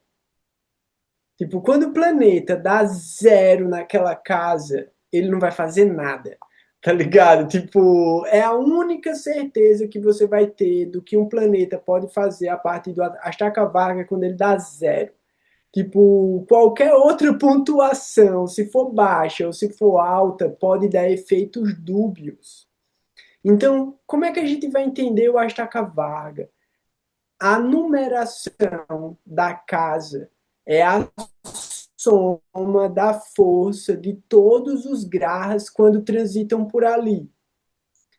Tipo, quando o planeta dá zero naquela casa, ele não vai fazer nada. Tá ligado? Tipo, é a única certeza que você vai ter do que um planeta pode fazer a partir do Astakavarga quando ele dá zero. Tipo, qualquer outra pontuação, se for baixa ou se for alta, pode dar efeitos dúbios. Então, como é que a gente vai entender o Astakavarga? A numeração da casa é a soma da força de todos os grahas quando transitam por ali.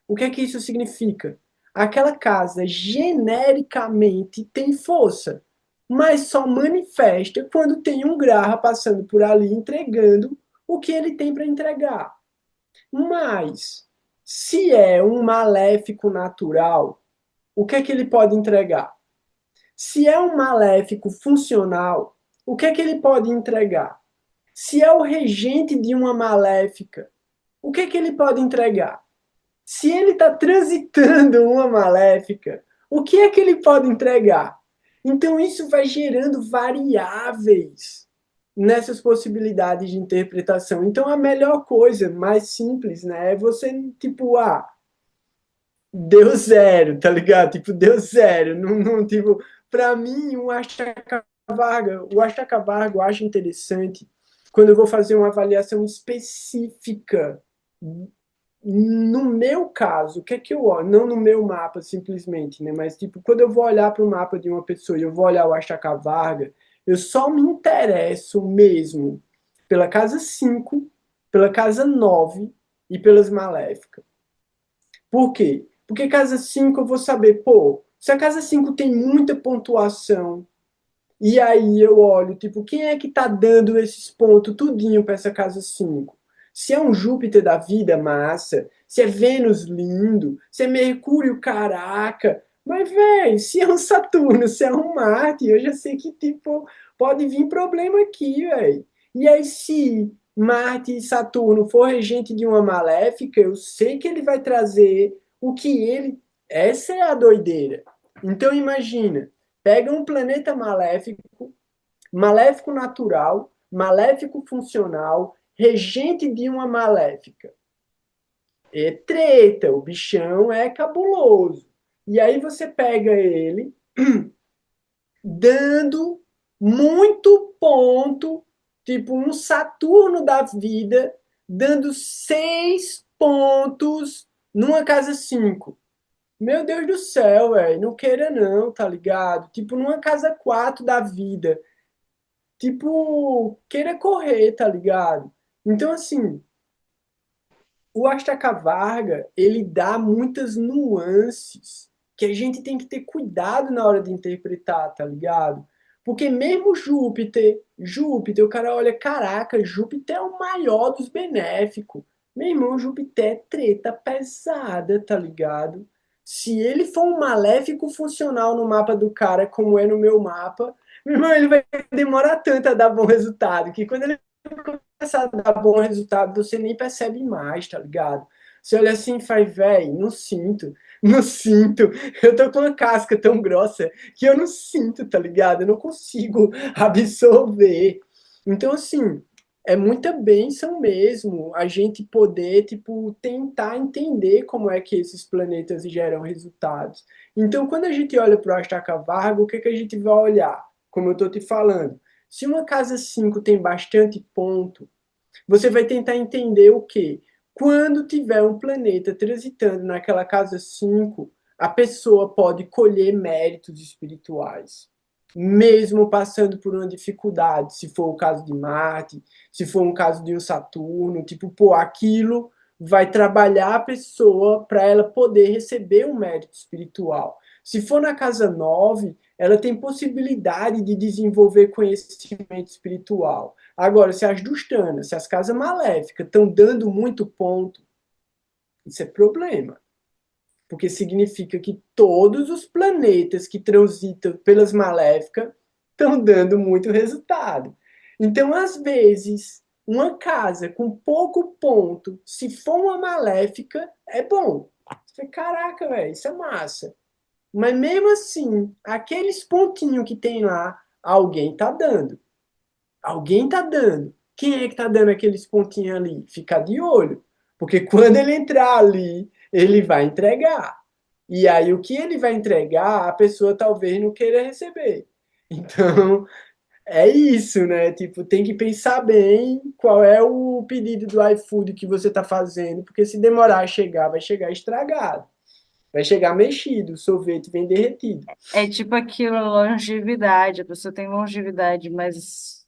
O que é que isso significa? Aquela casa genericamente tem força, mas só manifesta quando tem um graha passando por ali entregando o que ele tem para entregar. Mas, se é um maléfico natural, o que é que ele pode entregar? Se é um maléfico funcional, o que é que ele pode entregar? Se é o regente de uma maléfica, o que é que ele pode entregar? Se ele está transitando uma maléfica, o que é que ele pode entregar? Então isso vai gerando variáveis nessas possibilidades de interpretação. Então a melhor coisa, mais simples, né, é você, tipo, deu zero, tá ligado? Tipo, deu zero. Não, tipo, para mim, o Achacavarga eu acho interessante quando eu vou fazer uma avaliação específica. No meu caso, o que é que eu olho? Não no meu mapa, simplesmente, né? Mas, tipo, quando eu vou olhar para o mapa de uma pessoa e eu vou olhar o Achacavarga, eu só me interesso mesmo pela casa 5, pela casa 9 e pelas maléficas. Por quê? Porque casa 5 eu vou saber, pô, se a casa 5 tem muita pontuação, e aí eu olho, tipo, quem é que tá dando esses pontos tudinho para essa casa 5? Se é um Júpiter da vida, massa. Se é Vênus, lindo. Se é Mercúrio, caraca. Mas, velho, se é um Saturno, se é um Marte, eu já sei que, tipo, pode vir problema aqui, velho. E aí, se Marte e Saturno for regente de uma maléfica, eu sei que ele vai trazer o que ele. Essa é a doideira. Então, imagina. Pega um planeta maléfico, maléfico natural, maléfico funcional, regente de uma maléfica. É treta, o bichão é cabuloso. E aí você pega ele dando muito ponto, tipo um Saturno da vida, dando 6 pontos numa casa 5. Meu Deus do céu, velho. Não queira não, tá ligado? Tipo, numa casa 4 da vida. Tipo, queira correr, tá ligado? Então, assim, o Astakavarga, ele dá muitas nuances que a gente tem que ter cuidado na hora de interpretar, tá ligado? Porque mesmo Júpiter, o cara olha, caraca, Júpiter é o maior dos benéficos. Meu irmão, Júpiter é treta pesada, tá ligado? Se ele for um maléfico funcional no mapa do cara, como é no meu mapa, meu irmão, ele vai demorar tanto a dar bom resultado, que quando ele começar a dar bom resultado, você nem percebe mais, tá ligado? Você olha assim e faz, velho, não sinto, não sinto. Eu tô com uma casca tão grossa que eu não sinto, tá ligado? Eu não consigo absorver. Então, assim, é muita bênção mesmo a gente poder, tipo, tentar entender como é que esses planetas geram resultados. Então, quando a gente olha para o Astakavarga, o que, é que a gente vai olhar? Como eu tô te falando, se uma casa 5 tem bastante ponto, você vai tentar entender o quê? Quando tiver um planeta transitando naquela casa 5, a pessoa pode colher méritos espirituais, mesmo passando por uma dificuldade, se for o caso de Marte, se for um caso de um Saturno, tipo, pô, aquilo vai trabalhar a pessoa para ela poder receber um mérito espiritual. Se for na casa 9, ela tem possibilidade de desenvolver conhecimento espiritual. Agora, se as dustanas, se as casas maléficas estão dando muito ponto, isso é problema. Porque significa que todos os planetas que transitam pelas maléficas estão dando muito resultado. Então, às vezes, uma casa com pouco ponto, se for uma maléfica, é bom. Você fala, caraca, velho, isso é massa. Mas mesmo assim, aqueles pontinhos que tem lá, alguém tá dando. Alguém tá dando. Quem é que tá dando aqueles pontinhos ali? Fica de olho. Porque quando ele entrar ali, ele vai entregar. E aí o que ele vai entregar, a pessoa talvez não queira receber. Então, é isso, né? Tipo, tem que pensar bem qual é o pedido do iFood que você tá fazendo, porque se demorar a chegar, vai chegar estragado. Vai chegar mexido, o sorvete vem derretido. É tipo aquilo, longevidade. A pessoa tem longevidade, mas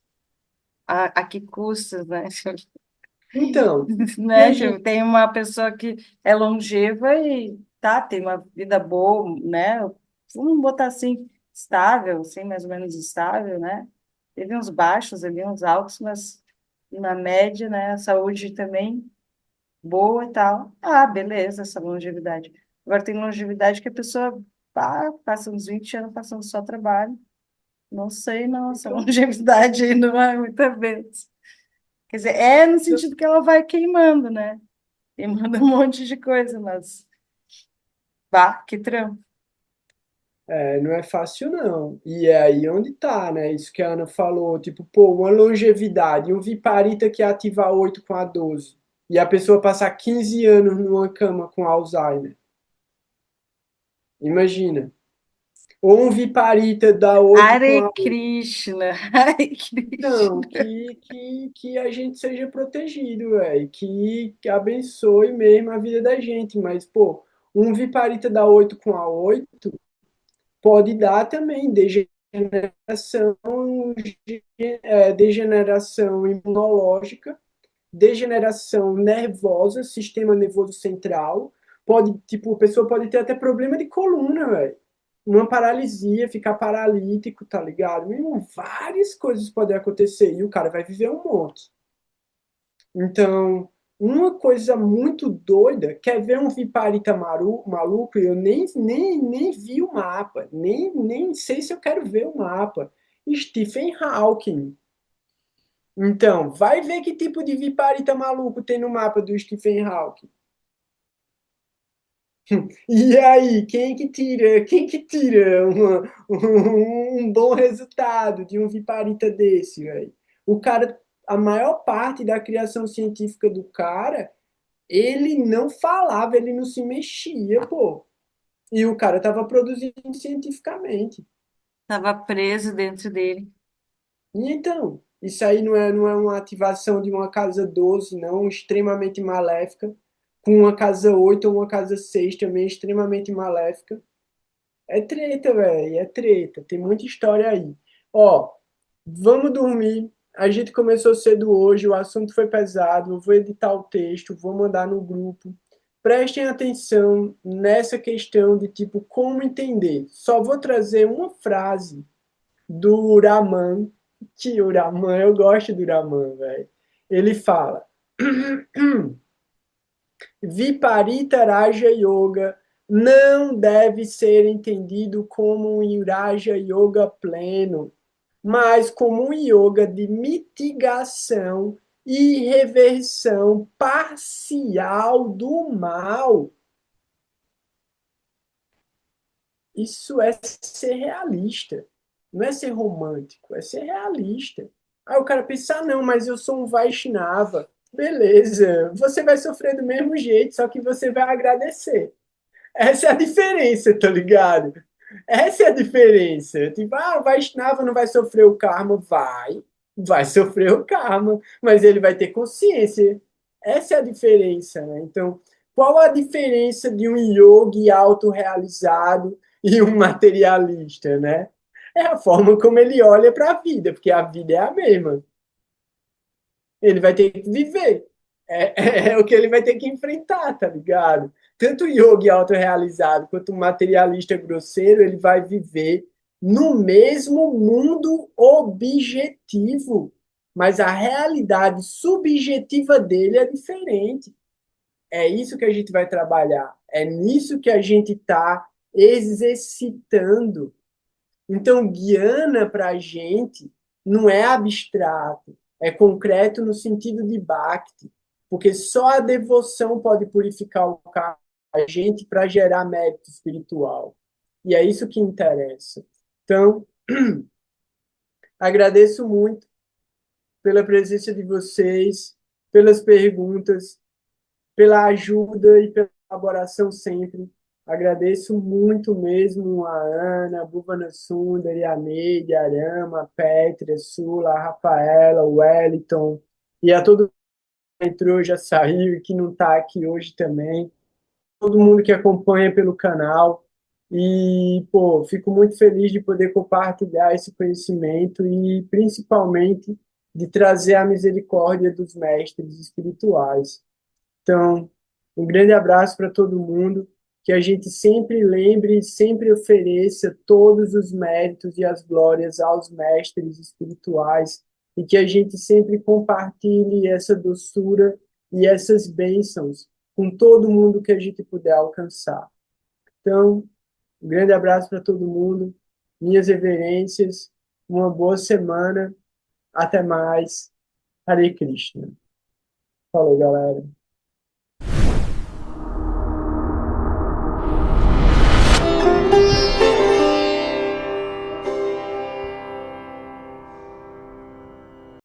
a que custas, né? Então, e a Né? Tipo, gente. tem uma pessoa que é longeva e tá, tem uma vida boa, né? Vamos botar assim, estável, assim, mais ou menos estável, né? Teve uns baixos ali, uns altos, mas na média, né? A saúde também boa e tal. Ah, beleza, essa longevidade. Agora tem longevidade que a pessoa passa uns 20 anos passando só trabalho. Não sei, não, essa Então, longevidade aí não é muita vez. Quer dizer, é no sentido que ela vai queimando, né? Queimando um monte de coisa, mas que trampo. não é fácil, não. E é aí onde tá, né? Isso que a Ana falou, tipo, pô, uma longevidade, um viparita que ativa a 8 com a 12. E a pessoa passar 15 anos numa cama com Alzheimer. Imagina. Ou um viparita da 8 com Hare a. Krishna, Hare Krishna. Não, que a gente seja protegido, velho. Que abençoe mesmo a vida da gente. Mas, pô, um viparita da 8 com a 8 pode dar também degeneração, degeneração imunológica, degeneração nervosa, sistema nervoso central. Pode, tipo, a pessoa pode ter até problema de coluna, velho. Uma paralisia, ficar paralítico, tá ligado? Mesmo, várias coisas podem acontecer e o cara vai viver um monte. Então, uma coisa muito doida, quer ver um viparita maluco? Eu nem vi o mapa, nem sei se eu quero ver o mapa. Stephen Hawking. Então, vai ver que tipo de viparita maluco tem no mapa do Stephen Hawking. E aí, quem que tira um bom resultado de um viparita desse, velho? O cara, a maior parte da criação científica do cara, ele não falava, ele não se mexia, pô. E o cara tava produzindo cientificamente. Estava preso dentro dele. E então, isso aí não é uma ativação de uma casa 12 não, extremamente maléfica, com uma casa 8 ou uma casa 6 também extremamente maléfica. É treta, velho, é treta. Tem muita história aí. Ó, vamos dormir. A gente começou cedo hoje, o assunto foi pesado. Eu vou editar o texto, vou mandar no grupo. Prestem atenção nessa questão de tipo como entender. Só vou trazer uma frase do Raman, que o Raman, eu gosto do Raman, velho. Ele fala: Viparita Raja Yoga não deve ser entendido como um Raja Yoga pleno, mas como um yoga de mitigação e reversão parcial do mal. Isso é ser realista. Não é ser romântico, é ser realista. Aí o cara pensa, não, mas eu sou um Vaishnava. Beleza, você vai sofrer do mesmo jeito, só que você vai agradecer. Essa é a diferença, tá ligado? Essa é a diferença. Tipo, o Vaishnava não vai sofrer o karma. Vai sofrer o karma, mas ele vai ter consciência. Essa é a diferença, né? Então, Qual a diferença de um yogi autorrealizado e um materialista, né? É a forma como ele olha para a vida, porque a vida é a mesma. Ele vai ter que viver. É o que ele vai ter que enfrentar, tá ligado? Tanto o yogi autorrealizado quanto o materialista grosseiro, ele vai viver no mesmo mundo objetivo, mas a realidade subjetiva dele é diferente. É isso que a gente vai trabalhar. É nisso que a gente está exercitando. Então, Guiana para a gente não é abstrato, é concreto no sentido de Bhakti, porque só a devoção pode purificar a gente para gerar mérito espiritual. E é isso que interessa. Então, agradeço muito pela presença de vocês, pelas perguntas, pela ajuda e pela colaboração sempre. Agradeço muito mesmo a Ana, a Bhuvana Sundari, a Neide, a Arama, a Pétria, a Sula, a Rafaela, o Wellington, e a todo mundo que entrou, já saiu e que não está aqui hoje também. Todo mundo que acompanha pelo canal. E, pô, fico muito feliz de poder compartilhar esse conhecimento e, principalmente, de trazer a misericórdia dos mestres espirituais. Então, um grande abraço para todo mundo, que a gente sempre lembre e sempre ofereça todos os méritos e as glórias aos mestres espirituais e que a gente sempre compartilhe essa doçura e essas bênçãos com todo mundo que a gente puder alcançar. Então, um grande abraço para todo mundo, minhas reverências, uma boa semana, até mais, Hare Krishna. Falou, galera.